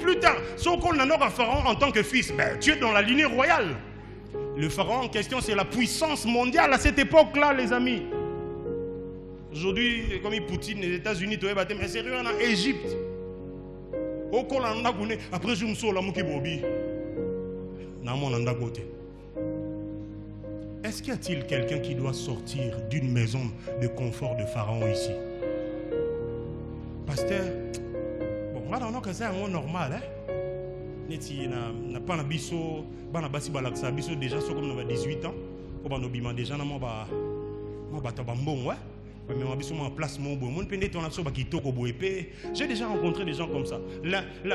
Plus tard, si on a Pharaon en tant que fils, tu es dans la lignée royale. Le Pharaon en question, c'est la puissance mondiale à cette époque-là, les amis. Aujourd'hui, comme Poutine, les États-Unis, mais sérieux, en Égypte. Après, je me suis dit, est-ce qu'il y a-t-il quelqu'un qui doit sortir d'une maison de confort de Pharaon ici? Pasteur, bon, moi, c'est un monde normal, hein? N'a pas biso, biso déjà comme 18 ans, comme déjà j'ai déjà rencontré des gens comme ça.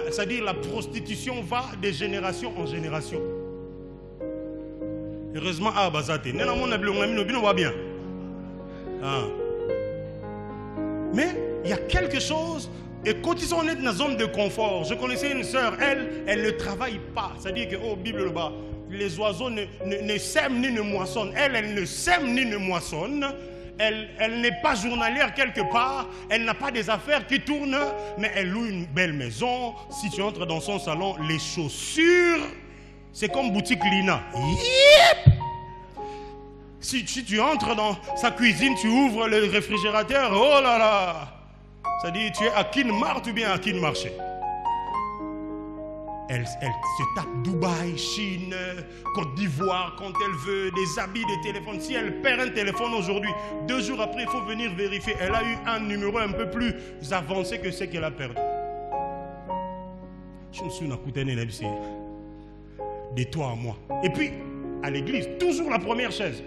C'est-à-dire la prostitution va de génération en génération. Heureusement, mais il y a quelque chose. Et quand ils sont dans une zone de confort, je connaissais une sœur, elle ne travaille pas. C'est-à-dire que, oh, Bible là-bas, les oiseaux ne sèment ni ne moissonnent. Elle ne sème ni ne moissonne. Elle n'est pas journalière quelque part. Elle n'a pas des affaires qui tournent. Mais elle loue une belle maison. Si tu entres dans son salon, les chaussures, c'est comme boutique Lina. Yep! Si tu entres dans sa cuisine, tu ouvres le réfrigérateur. Oh là là! C'est-à-dire, tu es à Kinmart ou bien à Kinmarché. Elle se tape Dubaï, Chine, Côte d'Ivoire quand elle veut, des habits, des téléphones. Si elle perd un téléphone aujourd'hui, 2 jours après, il faut venir vérifier. Elle a eu un numéro un peu plus avancé que ce qu'elle a perdu. Je me suis de toi à moi. Et puis, à l'église, toujours la première chaise.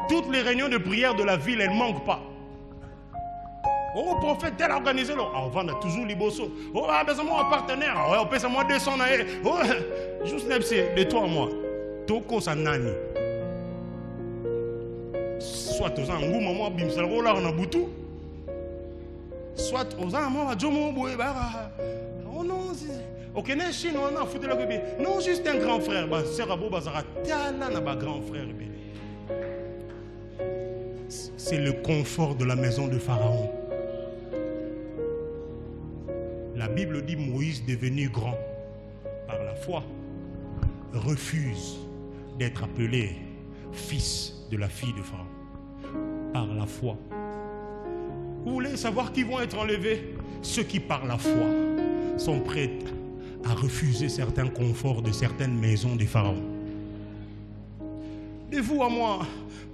Toutes les réunions de prière de la ville, elles ne manquent pas. Oh, prophète, tel organisé. On vend toujours les bossos. Oh, besoin de mon partenaire. Oh, on paie ça moi 200 naïs. Oh, juste de toi à moi. Toko sa nani. Soit aux angou, maman, bimsel, oh là, on a boutou. Soit aux angou, maman, jomo, boué, oh non, ok, n'est Chine, on a foutu le bébé. Non, juste un grand frère. C'est Rabo Bazara. Tiala n'a pas grand frère. C'est le confort de la maison de Pharaon. La Bible dit Moïse, devenu grand par la foi, refuse d'être appelé fils de la fille de Pharaon. Par la foi. Vous voulez savoir qui vont être enlevés? Ceux qui par la foi sont prêts à refuser certains conforts de certaines maisons de Pharaon. De vous à moi,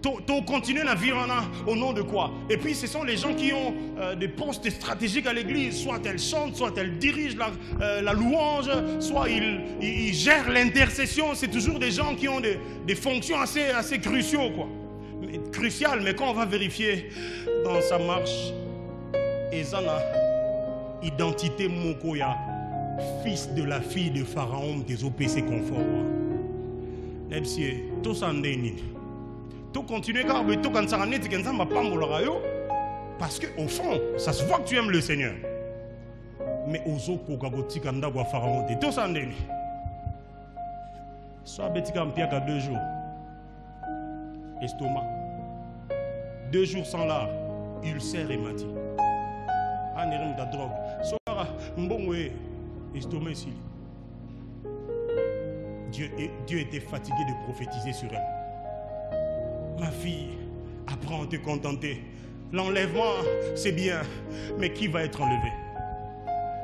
tu continues à vivre au nom de quoi? Et puis ce sont les gens qui ont des postes stratégiques à l'église. Soit elles chantent, soit elles dirigent la louange, soit ils gèrent l'intercession. C'est toujours des gens qui ont des fonctions assez cruciaux, quoi. Cruciales, mais quand on va vérifier dans sa marche, Ezana, identité Mokoya, fils de la fille de Pharaon, des OPC confort. Tout ça tout continuer car tout quand ça net que ça m'a pas parce que au fond ça se voit que tu aimes le Seigneur mais ozo kokagoti kanda wa Pharaon tout ça ndeni soit betika mpiaka 2 jours estomac 2 jours sans lard ulcère et maladie anirim da drogue soara mbongwe estomac ici Dieu était fatigué de prophétiser sur elle. Ma fille, apprends à te contenter. L'enlèvement, c'est bien, mais qui va être enlevé?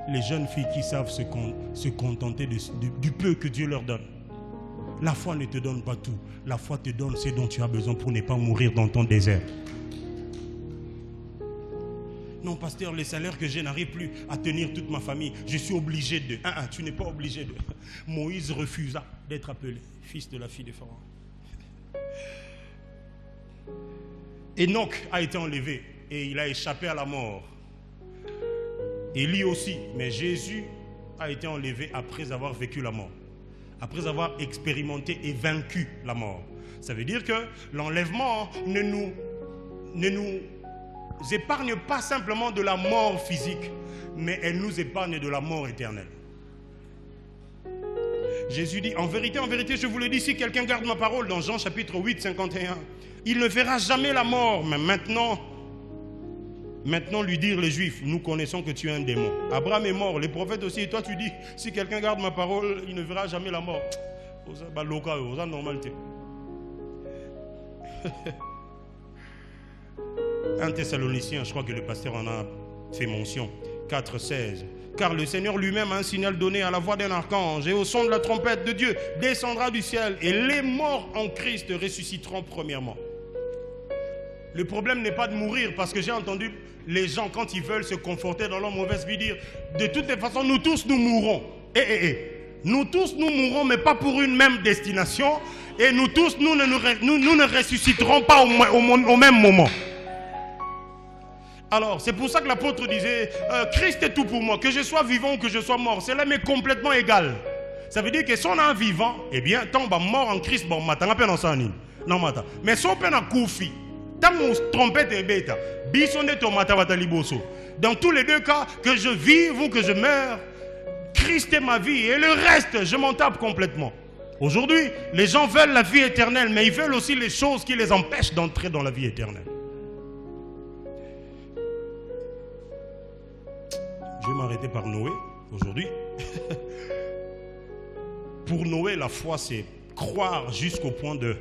Les jeunes filles qui savent se contenter du peu que Dieu leur donne. La foi ne te donne pas tout. La foi te donne ce dont tu as besoin pour ne pas mourir dans ton désert. Non, pasteur, les salaires que j'ai n'arrivent plus à tenir toute ma famille. Je suis obligé de... tu n'es pas obligé de... Moïse refusa d'être appelé fils de la fille de Pharaon. Enoch a été enlevé et il a échappé à la mort. Élie aussi, mais Jésus a été enlevé après avoir vécu la mort. Après avoir expérimenté et vaincu la mort. Ça veut dire que l'enlèvement ne nous épargne pas simplement de la mort physique, mais elle nous épargne de la mort éternelle. Jésus dit, en vérité, je vous le dis, si quelqu'un garde ma parole, dans Jean chapitre 8, 51, il ne verra jamais la mort. Mais maintenant lui dire les Juifs, nous connaissons que tu es un démon. Abraham est mort, les prophètes aussi, et toi tu dis, si quelqu'un garde ma parole, il ne verra jamais la mort. 1 Thessaloniciens, je crois que le pasteur en a fait mention, 4, 16. Car le Seigneur lui-même a un signal donné à la voix d'un archange et au son de la trompette de Dieu descendra du ciel et les morts en Christ ressusciteront premièrement. Le problème n'est pas de mourir, parce que j'ai entendu les gens, quand ils veulent se conforter dans leur mauvaise vie, dire de toutes les façons, nous tous nous mourrons. Nous tous nous mourrons, mais pas pour une même destination. Et nous tous, nous ne ressusciterons pas au même moment. Alors, c'est pour ça que l'apôtre disait, Christ est tout pour moi, que je sois vivant ou que je sois mort, cela m'est complètement égal. Ça veut dire que si on a un vivant, eh bien, tant qu'on est mort en Christ, bon, mais si on peut en koufi, dans tous les deux cas, que je vive ou que je meure, Christ est ma vie et le reste, je m'en tape complètement. Aujourd'hui, les gens veulent la vie éternelle, mais ils veulent aussi les choses qui les empêchent d'entrer dans la vie éternelle. Je vais m'arrêter par Noé aujourd'hui. Pour Noé, la foi, c'est croire jusqu'au point de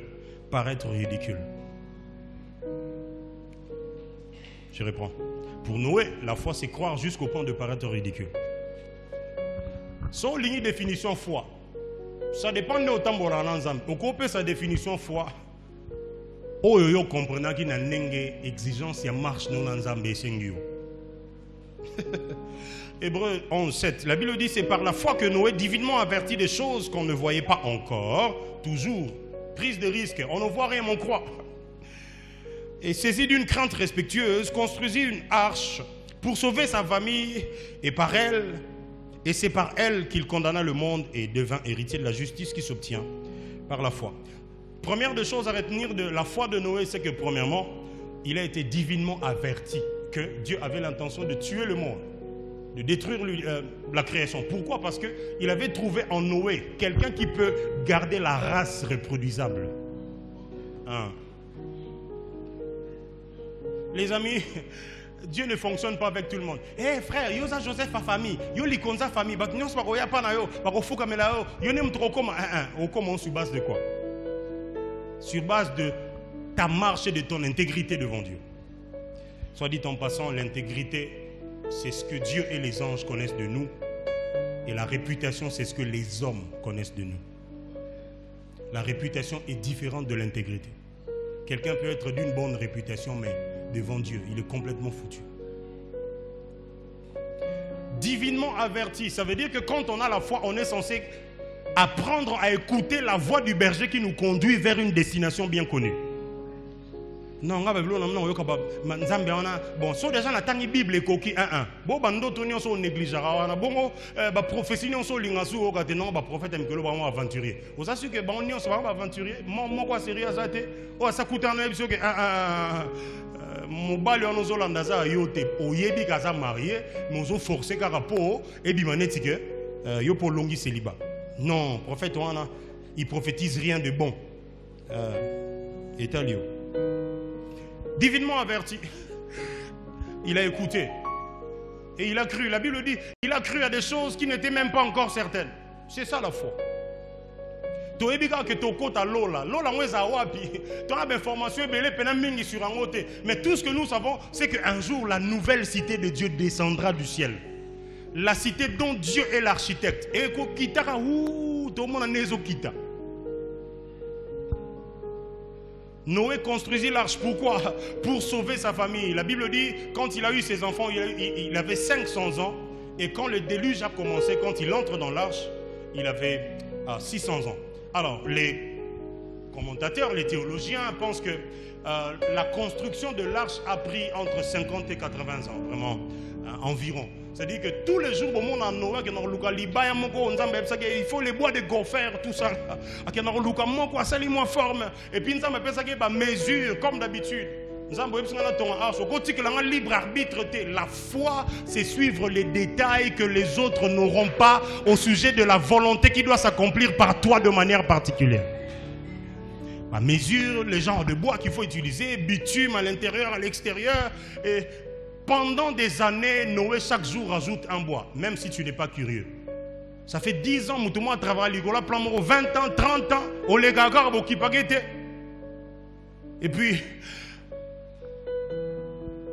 paraître ridicule. Je reprends. Pour Noé, la foi, c'est croire jusqu'au point de paraître ridicule. Sans ligne définition foi, ça dépend de autant de l'ensemble. On peut sa définition foi. Oh yo comprenant qu'il y a une exigence qui marche non ensemble et sengio. Hébreux 11, 7. La Bible dit, c'est par la foi que Noé, divinement averti des choses qu'on ne voyait pas encore, toujours prise de risque, on ne voit rien, on croit. Et saisi d'une crainte respectueuse, construisit une arche pour sauver sa famille, et c'est par elle qu'il condamna le monde et devint héritier de la justice qui s'obtient par la foi. Première des choses à retenir de la foi de Noé, c'est que premièrement, il a été divinement averti que Dieu avait l'intention de tuer le monde, de détruire la création. Pourquoi? Parce qu'il avait trouvé en Noé quelqu'un qui peut garder la race reproduisable. Les amis, Dieu ne fonctionne pas avec tout le monde. Eh frère, yo ça Joseph a famille, yo likonza famille, bah nous pas koya pas na yo, ba ko fuka mela yo, yo nem trop comment on commence sur base de quoi? Sur base de ta marche et de ton intégrité devant Dieu. Soit dit en passant, l'intégrité, c'est ce que Dieu et les anges connaissent de nous. Et la réputation, c'est ce que les hommes connaissent de nous. La réputation est différente de l'intégrité. Quelqu'un peut être d'une bonne réputation, mais devant Dieu, il est complètement foutu. Divinement averti, ça veut dire que quand on a la foi, on est censé apprendre à écouter la voix du berger qui nous conduit vers une destination bien connue. Non, bon, so déjà la tangi Bible est coquille 1-1. Bon, bando toni on négligeara. Bon, ba prophétie on so lingasu o kateno ba prophète mkelo ba aventurier. Vous assure que bon on so ba aventurier. Moi quoi sérieux ça te. Oh ça coûte en épisode que mobali on so landaza yote oyebi kaza marié, mais on so forcer karapo et bimaneti que yo pour longi célibat. Non, prophète on il prophétise rien de bon. Italio. Divinement averti. Il a écouté. Et il a cru. La Bible dit, il a cru à des choses qui n'étaient même pas encore certaines. C'est ça la foi. Tu as que tu as Lola. Lola, moi, tu as des informations sur un côté. Mais tout ce que nous savons, c'est qu'un jour, la nouvelle cité de Dieu descendra du ciel. La cité dont Dieu est l'architecte. Et tout le monde a kita. Noé construisit l'arche. Pourquoi? Pour sauver sa famille. La Bible dit, quand il a eu ses enfants, il avait 500 ans. Et quand le déluge a commencé, quand il entre dans l'arche, il avait 600 ans. Alors, les commentateurs, les théologiens pensent que la construction de l'arche a pris entre 50 et 80 ans, vraiment, environ. C'est-à-dire que tous les jours, au monde en Noé, il faut les bois de gopher, tout ça. Et puis, nous avons une mesure, comme d'habitude. Libre arbitre, la foi, c'est suivre les détails que les autres n'auront pas au sujet de la volonté qui doit s'accomplir par toi de manière particulière. La mesure, les genres de bois qu'il faut utiliser, bitume à l'intérieur, à l'extérieur. Et pendant des années, Noé chaque jour rajoute un bois, même si tu n'es pas curieux. Ça fait 10 ans, tout le monde travaille à l'Igola, 20 ans, 30 ans, au Légagar, au Kipagete. Et puis,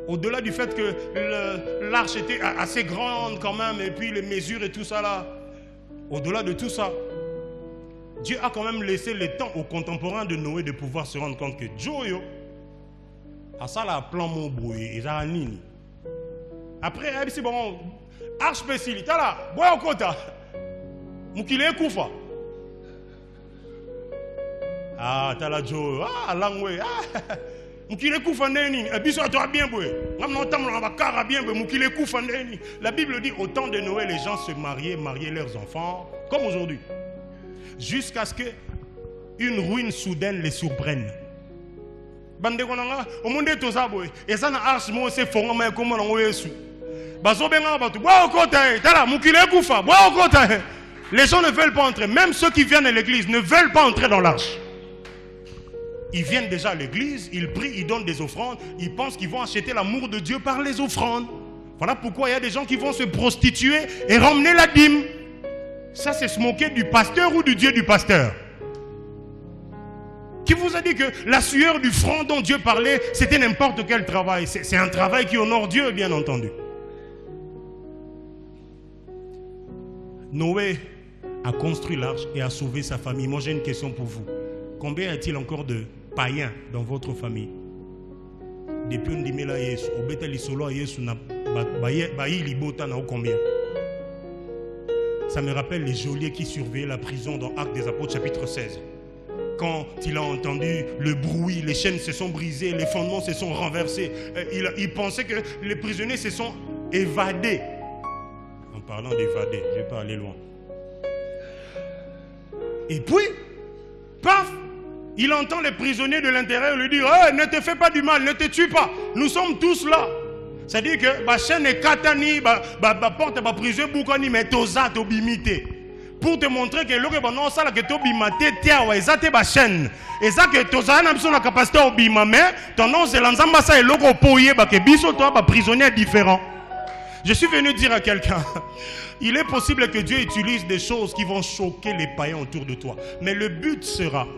au-delà du fait que l'arche était assez grande quand même, et puis les mesures et tout ça là, au-delà de tout ça, Dieu a quand même laissé le temps aux contemporains de Noé de pouvoir se rendre compte que Joyo a ça là plan mon bruit et ça nini. Après, c'est bon, arche spéciale, t'as là, bois au kota, moukile koufa. Ah, t'as là Joyo, ah, langwe, ah. La Bible dit au temps de Noé, les gens se mariaient leurs enfants, comme aujourd'hui. Jusqu'à ce qu'une ruine soudaine les surprenne. Les gens ne veulent pas entrer. Même ceux qui viennent à l'église ne veulent pas entrer dans l'arche. Ils viennent déjà à l'église, ils prient, ils donnent des offrandes, ils pensent qu'ils vont acheter l'amour de Dieu par les offrandes. Voilà pourquoi il y a des gens qui vont se prostituer et ramener la dîme. Ça, c'est se moquer du pasteur ou du Dieu du pasteur. Qui vous a dit que la sueur du front dont Dieu parlait, c'était n'importe quel travail? C'est un travail qui honore Dieu, bien entendu. Noé a construit l'arche et a sauvé sa famille. Moi, j'ai une question pour vous. Combien y a-t-il encore de païens dans votre famille? Depuis on dit là Yesu, au beteli solo Yesu na baï libota na combien? Ça me rappelle les geôliers qui surveillaient la prison dans Actes des Apôtres chapitre 16. Quand il a entendu le bruit, les chaînes se sont brisées, les fondements se sont renversés. Il pensait que les prisonniers se sont évadés. En parlant d'évader, je ne vais pas aller loin. Et puis, paf! Il entend les prisonniers de l'intérieur lui dire hey, ne te fais pas du mal, ne te tue pas. Nous sommes tous là. C'est-à-dire que ma chaîne est katani, ma porte, ma prison, boukani, mais toza, tobimite. Pour te montrer que l'autre non ça là que tobimate, tia wa ezate ba chaîne. Et ça que toza n'a pas la capacité au bimame, ton nom c'est l'ensemble ça et l'autre poye ba que biso toi ba prisonnier différent. Je suis venu dire à quelqu'un, il est possible que Dieu utilise des choses qui vont choquer les païens autour de toi, mais le but sera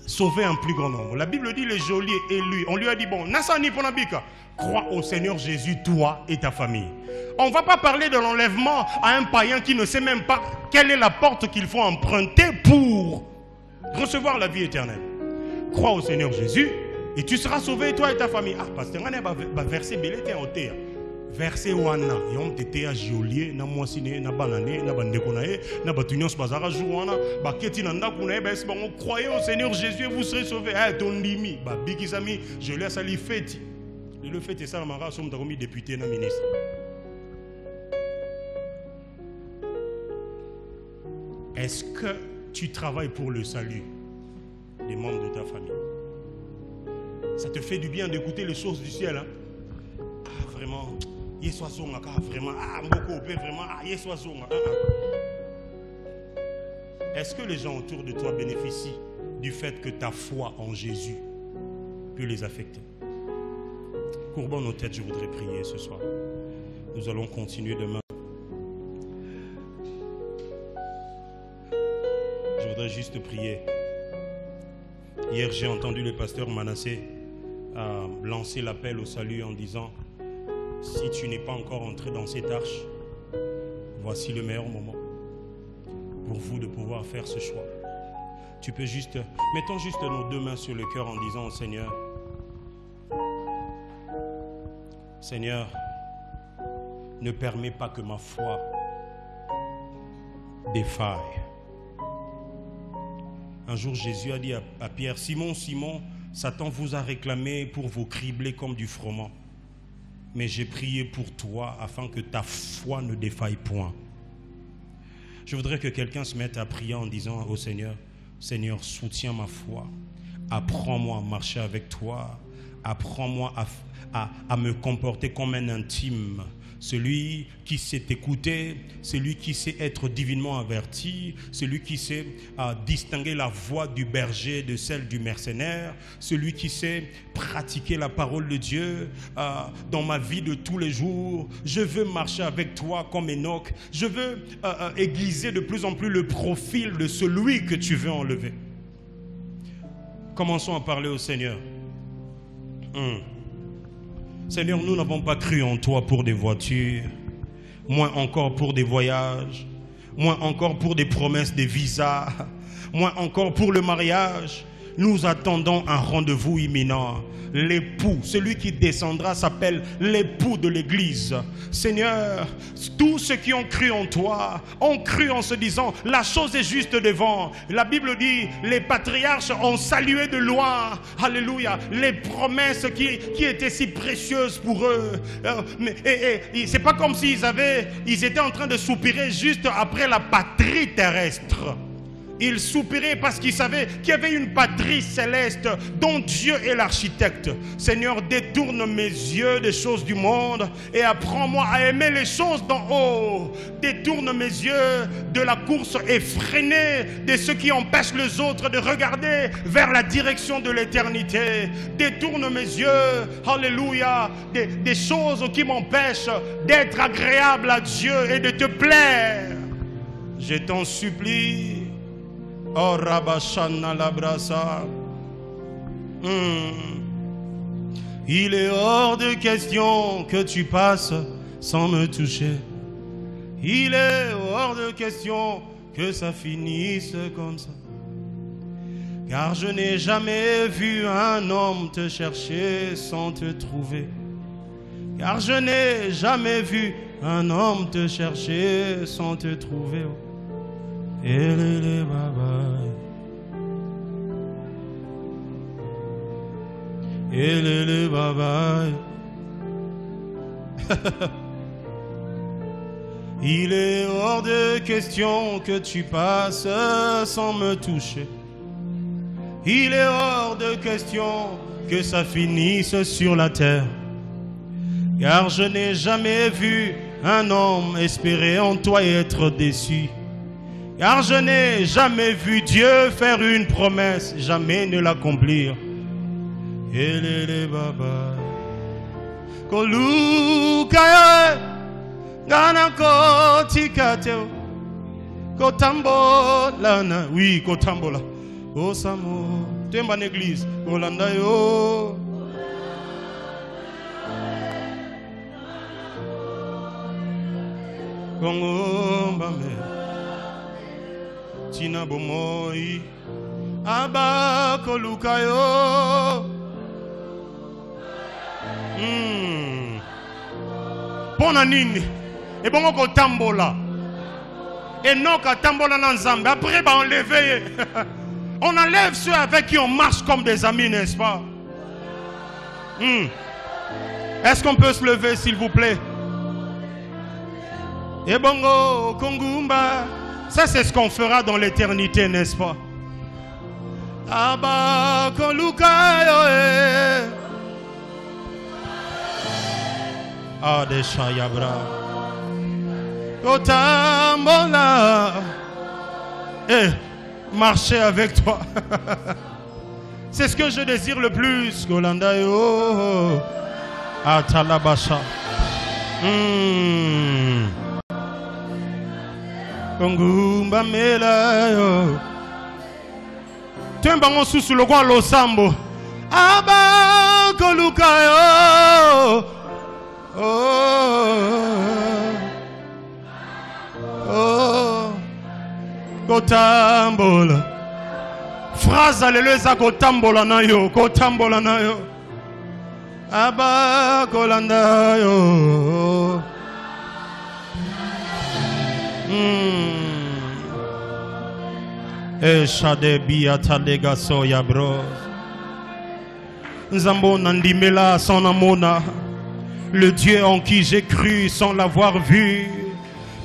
sauver un plus grand nombre. La Bible dit les geôliers élus. On lui a dit bon, Nassani Ponabika, crois au Seigneur Jésus, toi et ta famille. On ne va pas parler de l'enlèvement à un païen qui ne sait même pas quelle est la porte qu'il faut emprunter pour recevoir la vie éternelle. Crois au Seigneur Jésus et tu seras sauvé, toi et ta famille. Ah, pasteur, on a verset belé te en terre. Verset wana yom tete ya geôlier na mwasine na banane na bandeko na e na batunions bazara jouana ba keti na ndako na e ba on croyez au Seigneur Jésus et vous serez sauvés. Eh ton limi ba bikisami je laisse ali feti le fait ça mara somme takomi député na ministre. Est-ce que tu travailles pour le salut des membres de ta famille? Ça te fait du bien d'écouter les choses du ciel, hein? Ah, vraiment vraiment, Est-ce que les gens autour de toi bénéficient du fait que ta foi en Jésus peut les affecter? Courbons nos têtes, je voudrais prier ce soir. Nous allons continuer demain. Je voudrais juste prier. Hier, j'ai entendu le pasteur Manassé lancer l'appel au salut en disant, si tu n'es pas encore entré dans cette arche, voici le meilleur moment pour vous de pouvoir faire ce choix. Tu peux juste, mettons juste nos deux mains sur le cœur en disant au Seigneur, Seigneur, ne permets pas que ma foi défaille. Un jour, Jésus a dit à Pierre, Simon, Simon, Satan vous a réclamé pour vous cribler comme du froment. Mais j'ai prié pour toi afin que ta foi ne défaille point. Je voudrais que quelqu'un se mette à prier en disant au Seigneur, Seigneur, soutiens ma foi. Apprends-moi à marcher avec toi. Apprends-moi à me comporter comme un intime. Celui qui sait écouter, celui qui sait être divinement averti, celui qui sait distinguer la voix du berger de celle du mercenaire, celui qui sait pratiquer la parole de Dieu dans ma vie de tous les jours. Je veux marcher avec toi comme Enoch. Je veux aiguiser de plus en plus le profil de celui que tu veux enlever. Commençons à parler au Seigneur. Seigneur, nous n'avons pas cru en toi pour des voitures, moins encore pour des voyages, moins encore pour des promesses de visa, moins encore pour le mariage. Nous attendons un rendez-vous imminent. L'époux, celui qui descendra s'appelle l'époux de l'église. Seigneur, tous ceux qui ont cru en toi ont cru en se disant la chose est juste devant. La Bible dit les patriarches ont salué de loin, alléluia, les promesses qui étaient si précieuses pour eux. C'est pas comme s'ils étaient en train de soupirer juste après la patrie terrestre. Ils soupiraient parce qu'ils savaient qu'il y avait une patrie céleste dont Dieu est l'architecte. Seigneur, détourne mes yeux des choses du monde et apprends-moi à aimer les choses d'en haut. Détourne mes yeux de la course effrénée de ceux qui empêchent les autres de regarder vers la direction de l'éternité. Détourne mes yeux, alléluia, des choses qui m'empêchent d'être agréable à Dieu et de te plaire. Je t'en supplie. Oh Rabashana Labrasa. Il est hors de question que tu passes sans me toucher. Il est hors de question que ça finisse comme ça. Car je n'ai jamais vu un homme te chercher sans te trouver. Car je n'ai jamais vu un homme te chercher sans te trouver. Elele baba, elele baba. Il est hors de question que tu passes sans me toucher. Il est hors de question que ça finisse sur la terre. Car je n'ai jamais vu un homme espérer en toi et être déçu. Car je n'ai jamais vu Dieu faire une promesse, jamais ne l'accomplir. Elele baba, kolukaye, gana kotikateo, kotambolana, oui kotambola, osamo, temba l'église, olanda yo. Kongo mbame. Tina bomoi aba kolukayo. Pona nini et bon ko tambola et non ka tambola na nzambe après ba enlever. On enlève ceux avec qui on marche comme des amis, n'est-ce pas? Est-ce qu'on peut se lever s'il vous plaît? Et bongo kongumba. Ça, c'est ce qu'on fera dans l'éternité, n'est-ce pas? Abba kolukayo. Adeshayabra. Kotambola. Marcher avec toi. C'est ce que je désire le plus. Golandayo. Atalabasha. Kongumba melayo. bango susu lokwa losambo. Aba kolukayo. Oh. Kotambola. Phrase alléluia za kotambola na yo, kotambola na yo. Aba kolanda yo. Eshade biata lega soya bro. Nzambo nandimela son amona. Le Dieu en qui j'ai cru sans l'avoir vu.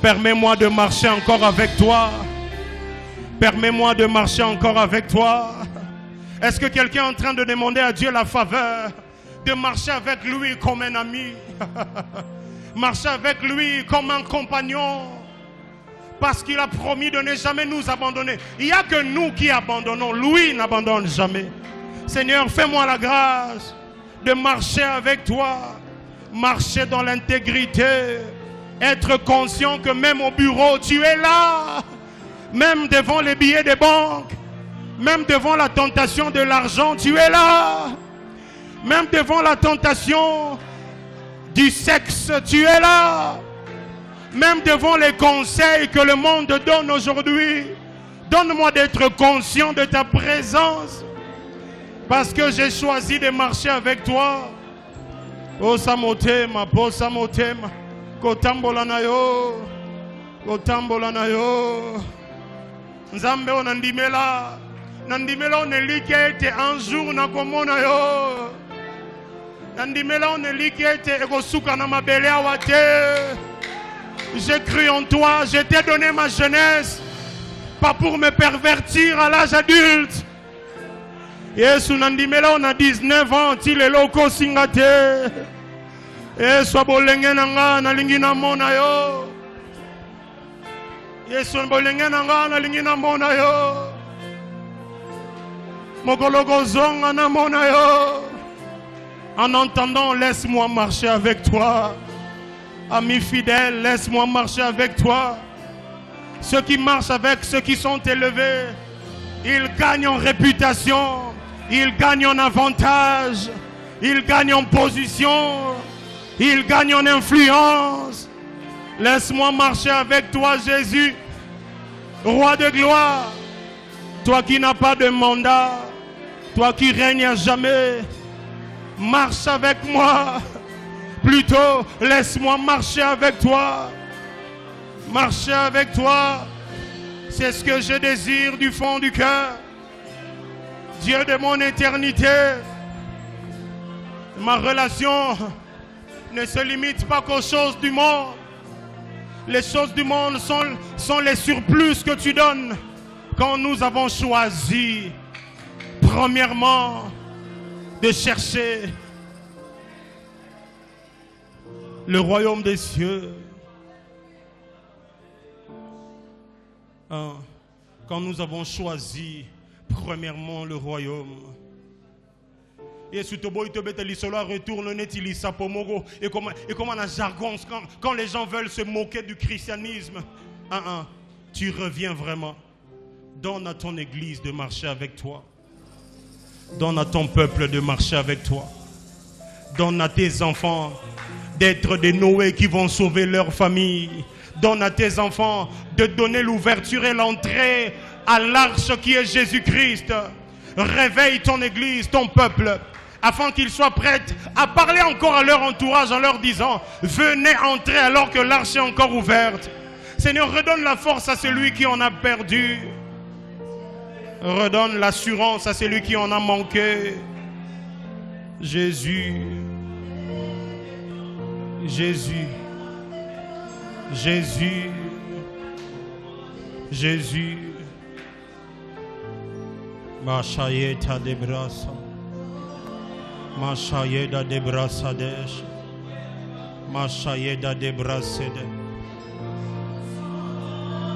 Permets-moi de marcher encore avec toi. Permets-moi de marcher encore avec toi. Est-ce que quelqu'un est en train de demander à Dieu la faveur de marcher avec lui comme un ami? Marcher avec lui comme un compagnon. Parce qu'il a promis de ne jamais nous abandonner. Il n'y a que nous qui abandonnons. Lui n'abandonne jamais. Seigneur, fais-moi la grâce de marcher avec toi. Marcher dans l'intégrité. Être conscient que même au bureau, tu es là. Même devant les billets des banques. Même devant la tentation de l'argent, tu es là. Même devant la tentation du sexe, tu es là. Même devant les conseils que le monde donne aujourd'hui. Donne-moi d'être conscient de ta présence. Parce que j'ai choisi de marcher avec toi. Oh samotema, po samotema. Kotambola na yo. Kotambola na yo. Nzambe onandimela. Nandimela onelike ete un jour na komona yo. Nandimela onelike ete ekosuka na mabele awate. J'ai cru en toi, je t'ai donné ma jeunesse, pas pour me pervertir à l'âge adulte. Yesu nandimela on a 19 ans, il est loko singate. Yesu abolenge nanga na lingi na mona yo. Yesu abolenge nanga na lingi na mona yo. Mokoloko zonga na mona yo. En entendant, laisse-moi marcher avec toi. Amis fidèles, laisse-moi marcher avec toi. Ceux qui marchent avec ceux qui sont élevés, ils gagnent en réputation, ils gagnent en avantage, ils gagnent en position, ils gagnent en influence. Laisse-moi marcher avec toi, Jésus, roi de gloire. Toi qui n'as pas de mandat, toi qui règnes à jamais, marche avec moi. Plutôt, laisse-moi marcher avec toi. Marcher avec toi, c'est ce que je désire du fond du cœur. Dieu de mon éternité, ma relation ne se limite pas qu'aux choses du monde. Les choses du monde sont les surplus que tu donnes quand nous avons choisi, premièrement, de chercher le royaume des cieux. Quand nous avons choisi premièrement le royaume. Et comment la jargon, quand les gens veulent se moquer du christianisme, tu reviens vraiment. Donne à ton église de marcher avec toi. Donne à ton peuple de marcher avec toi. Donne à tes enfants d'être des Noé qui vont sauver leur famille. Donne à tes enfants de donner l'ouverture et l'entrée à l'arche qui est Jésus-Christ. Réveille ton église, ton peuple, afin qu'ils soient prêts à parler encore à leur entourage en leur disant: venez entrer alors que l'arche est encore ouverte. Seigneur, redonne la force à celui qui en a perdu. Redonne l'assurance à celui qui en a manqué. Jésus. Jésus, Jésus, Jésus. Machayeta de brasa, Machayeda de brasadesh, Machayeda de brasede,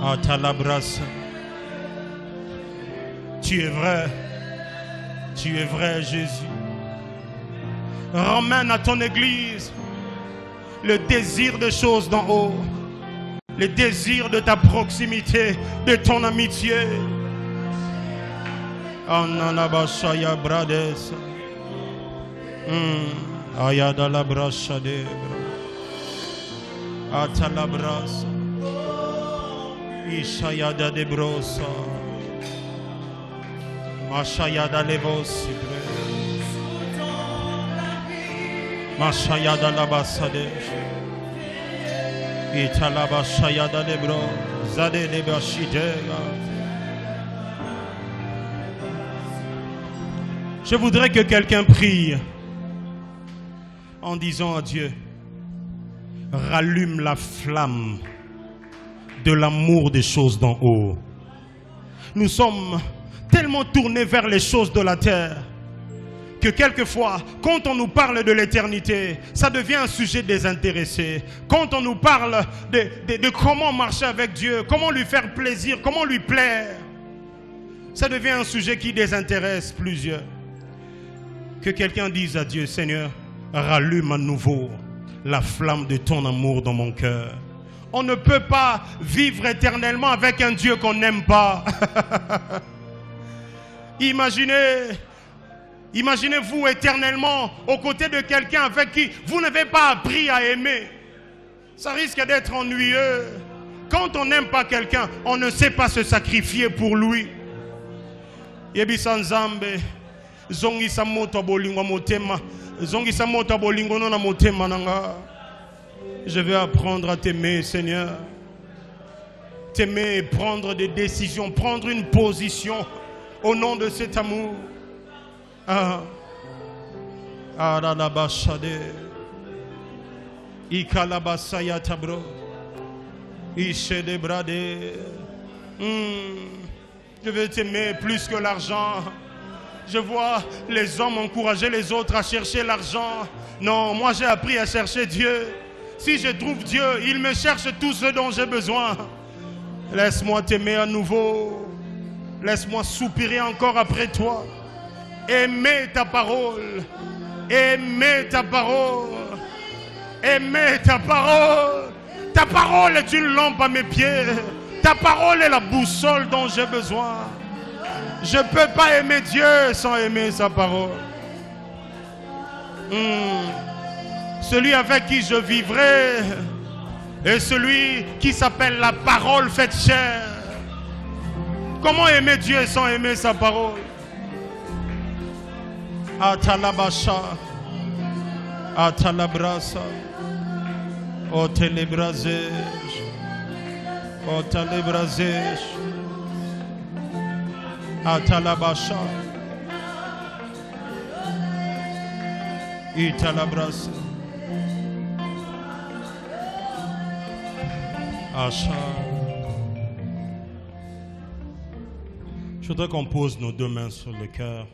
Atalabrasa. Tu es vrai, Jésus. Ramène à ton église le désir de choses d'en haut, le désir de ta proximité, de ton amitié. Ananabashaya brades. Ayada la brasha de Atalabras. Ishayada de brosa. Mashayada levos. Mashayada la basade. Italabashayada de bro. Zade de bashidega. Je voudrais que quelqu'un prie en disant à Dieu, rallume la flamme de l'amour des choses d'en haut. Nous sommes tellement tournés vers les choses de la terre que quelquefois, quand on nous parle de l'éternité, ça devient un sujet désintéressé. Quand on nous parle de comment marcher avec Dieu, comment lui faire plaisir, comment lui plaire, ça devient un sujet qui désintéresse plusieurs. Que quelqu'un dise à Dieu, Seigneur, rallume à nouveau la flamme de ton amour dans mon cœur. On ne peut pas vivre éternellement avec un Dieu qu'on n'aime pas. Imaginez-vous éternellement aux côtés de quelqu'un avec qui vous n'avez pas appris à aimer. Ça risque d'être ennuyeux. Quand on n'aime pas quelqu'un, on ne sait pas se sacrifier pour lui. Yebisa Nzambe. Zongisa moto bolingo motema. Zongisa moto bolingo na motema nanga. Je vais apprendre à t'aimer, Seigneur. T'aimer et prendre des décisions, prendre une position au nom de cet amour. Ah. Aralabashade. Ikalabasaya tabro. Ishede brade. Je vais t'aimer plus que l'argent. Je vois les hommes encourager les autres à chercher l'argent. Non, moi j'ai appris à chercher Dieu. Si je trouve Dieu, il me cherche tout ce dont j'ai besoin. Laisse-moi t'aimer à nouveau. Laisse-moi soupirer encore après toi. Aimer ta parole. Aimer ta parole. Aimer ta parole. Ta parole est une lampe à mes pieds. Ta parole est la boussole dont j'ai besoin. Je ne peux pas aimer Dieu sans aimer sa parole. Celui avec qui je vivrai est celui qui s'appelle la parole faite chair. Comment aimer Dieu sans aimer sa parole? Atalabasha, Atalabrasa, Otelebrazej, Otelebrazej. Atalabasha Italabras Asha. Je voudrais qu'on pose nos deux mains sur le cœur.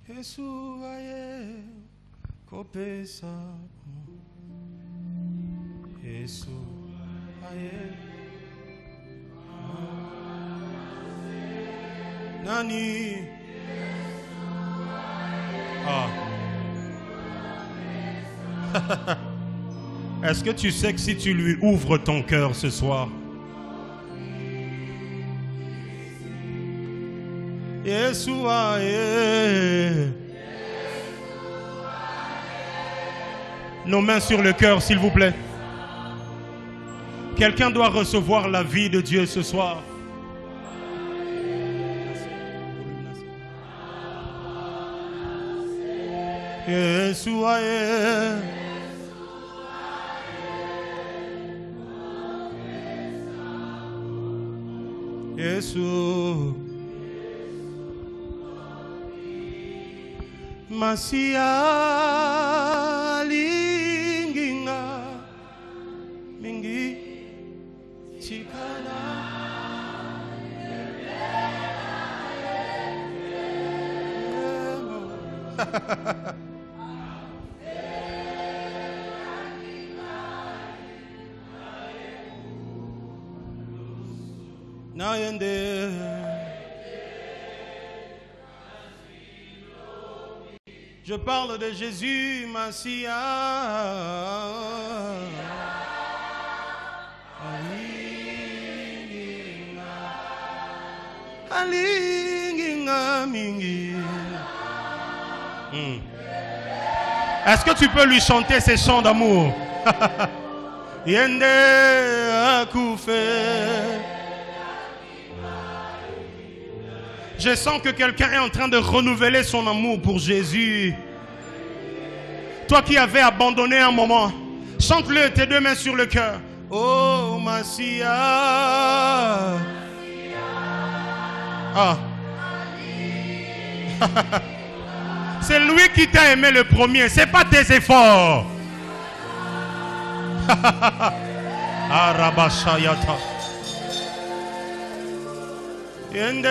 Yesu aye kopesa Yesu aye Nani Ah. Est-ce que tu sais que si tu lui ouvres ton cœur ce soir, Yesu aye. Nos mains sur le cœur, s'il vous plaît. Quelqu'un doit recevoir la vie de Dieu ce soir. Yesu aye. Yesu Masia linginga mingi chikana Nayende Je parle de Jésus, Massia. mingi. Est-ce que tu peux lui chanter ces chants d'amour? Yende akufe. Je sens que quelqu'un est en train de renouveler son amour pour Jésus. Toi qui avais abandonné un moment, chante-le tes deux mains sur le cœur. Oh Massia. Ah. C'est lui qui t'a aimé le premier, c'est pas tes efforts. Arabashayata. Yende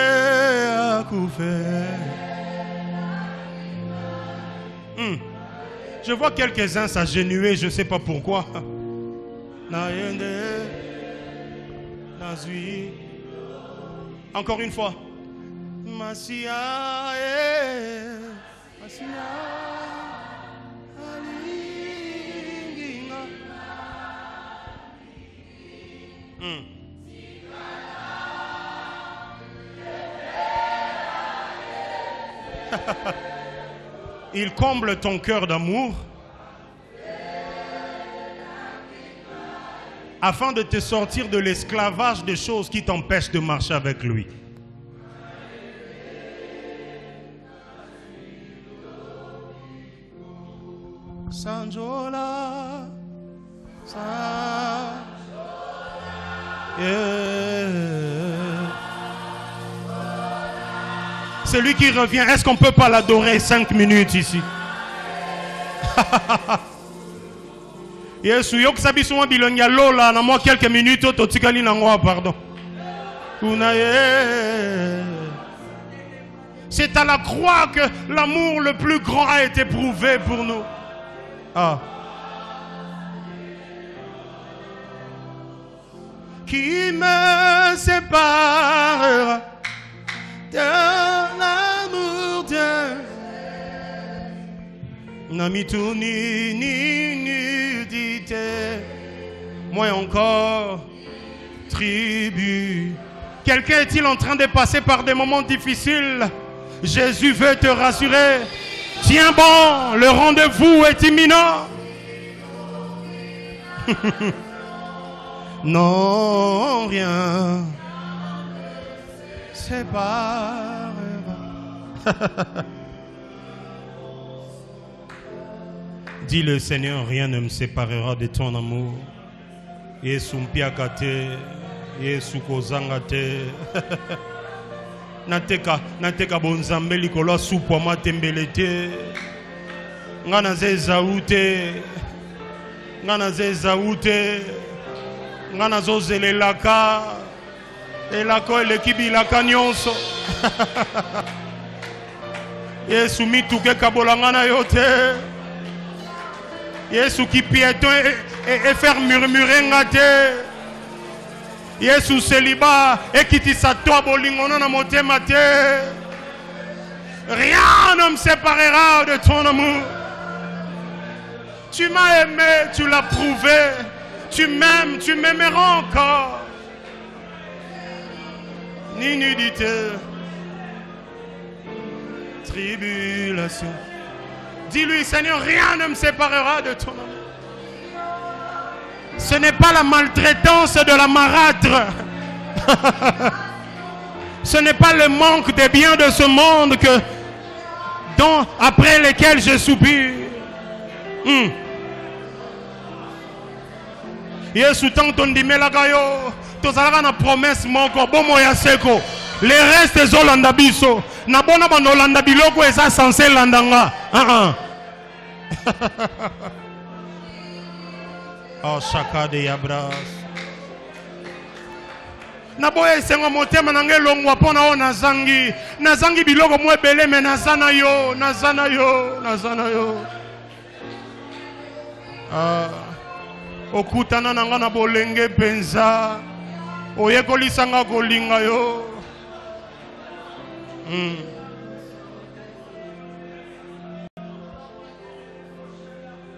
akufe. Je vois quelques-uns s'agenouiller, je ne sais pas pourquoi. Encore une fois. Il comble ton cœur d'amour afin de te sortir de l'esclavage des choses qui t'empêchent de marcher avec lui. Sanjola, C'est lui qui revient. Est-ce qu'on ne peut pas l'adorer 5 minutes ici? Yesu, yok sabi souma bilonya lola na moi quelques minutes to tikali nangwa pardon. C'est à la croix que l'amour le plus grand a été prouvé pour nous. Ah. Qui me séparera de l'amour de Namituni ni nudité. Moi encore tribu. Quelqu'un est-il en train de passer par des moments difficiles? Jésus veut te rassurer. Tiens bon, le rendez-vous est imminent. Non, rien séparera. Dis le Seigneur, rien ne me séparera de ton amour. Yesu mpiakate, Yesu kozangate. Nateka bonzambe likolo supo matembelete. Ngana zezaute. Ngana zezaute. Ngana zozelelaka. Elako elekibi laka nyonso. Yesu mituke kabolangana yote. Yesu qui piéton et faire murmurer ngate. Yesu célibat et qui dit ça toi bolingono na motema te. Rien ne me séparera de ton amour. Tu m'as aimé, tu l'as prouvé. Tu m'aimes, tu m'aimeras encore. Ni nudité, tribulation. Dis-lui, Seigneur, rien ne me séparera de ton amour. Ce n'est pas la maltraitance de la marâtre. Ce n'est pas le manque des biens de ce monde après lesquels je soupire. Yesu tanto ndimelaka yo tozalaka na promesse moko bomo ya seko les restes ezolanda biso na bona bana olanda biloko eza censé landanga. Oh chaka de yabras na boye sengo motema nange longwa pona o nazangi biloko mo ebele me nazana yo okutana nanga na bolenge penza oyekolisanga kolinga yo.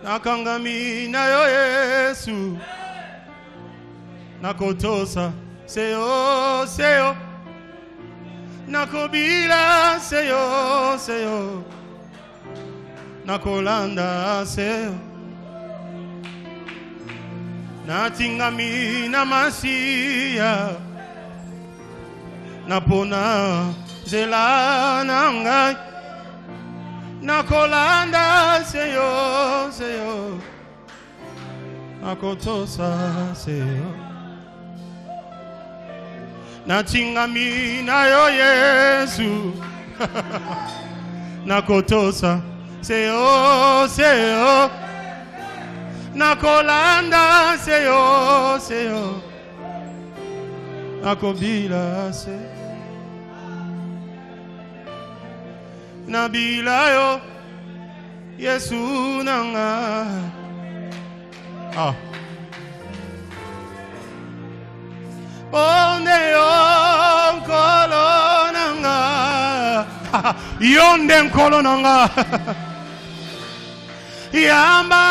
Nakangami na yo Yesu nakotosa seyo nakobila seyo seyo nakolanda seyo natingami na masiya napona zela nanga nakolanda seyo seyo nakotosa seyo natingami na yo Yesu nakotosa seyo seyo nakolanda seyo seyo nakobila se nabila yo Yesu nanga onde yo nkolo nanga yonde nkolo nanga yamba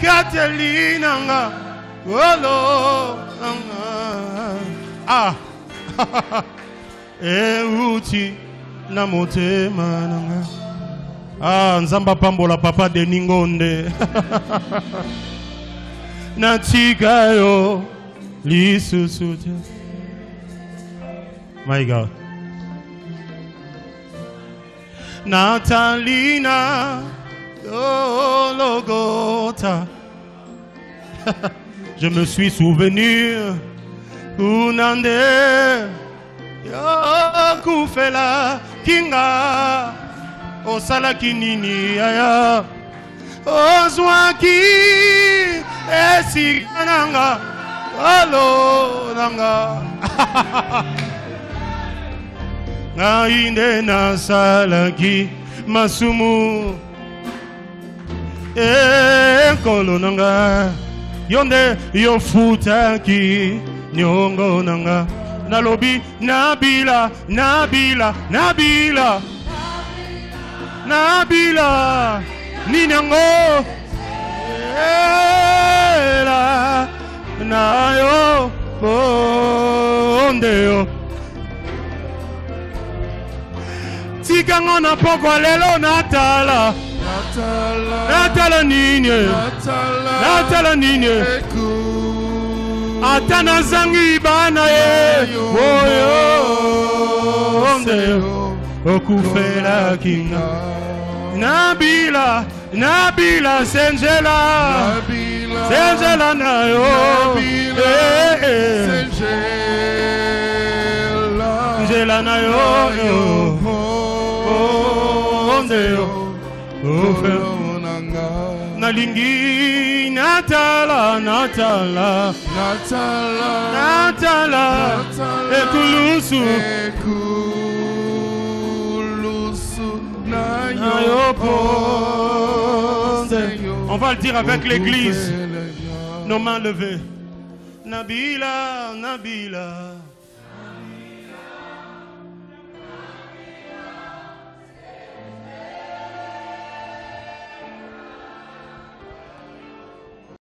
Catalina nga olo nga uti na motema nanga nzamba pambola papa de ningonde na tikayo lisusu. My God. Natalina Logota. Je me suis souvenu Unande Kufela Kinga Osala Kinini Aya Ozwaki Esikananga Alo Nanga Nainde Nasalaki Masumu Kolo nanga yonde yofutaki nyongo nanga nalobi nabila nabila nabila nabila ninango la nayo ondeo tikango na pokwa lelo natala Natala ninye Natala ninye Atana zangi bana ye Oyo Onde Okufela kinga Nabila Nabila Senjela Senjela na yo Senjela na yo Onde yo Nalingi Natala Natala Natala Natala Ekulusu Ekulusu Nayopo. On va le dire avec l'église. Nos mains levées. Nabila Nabila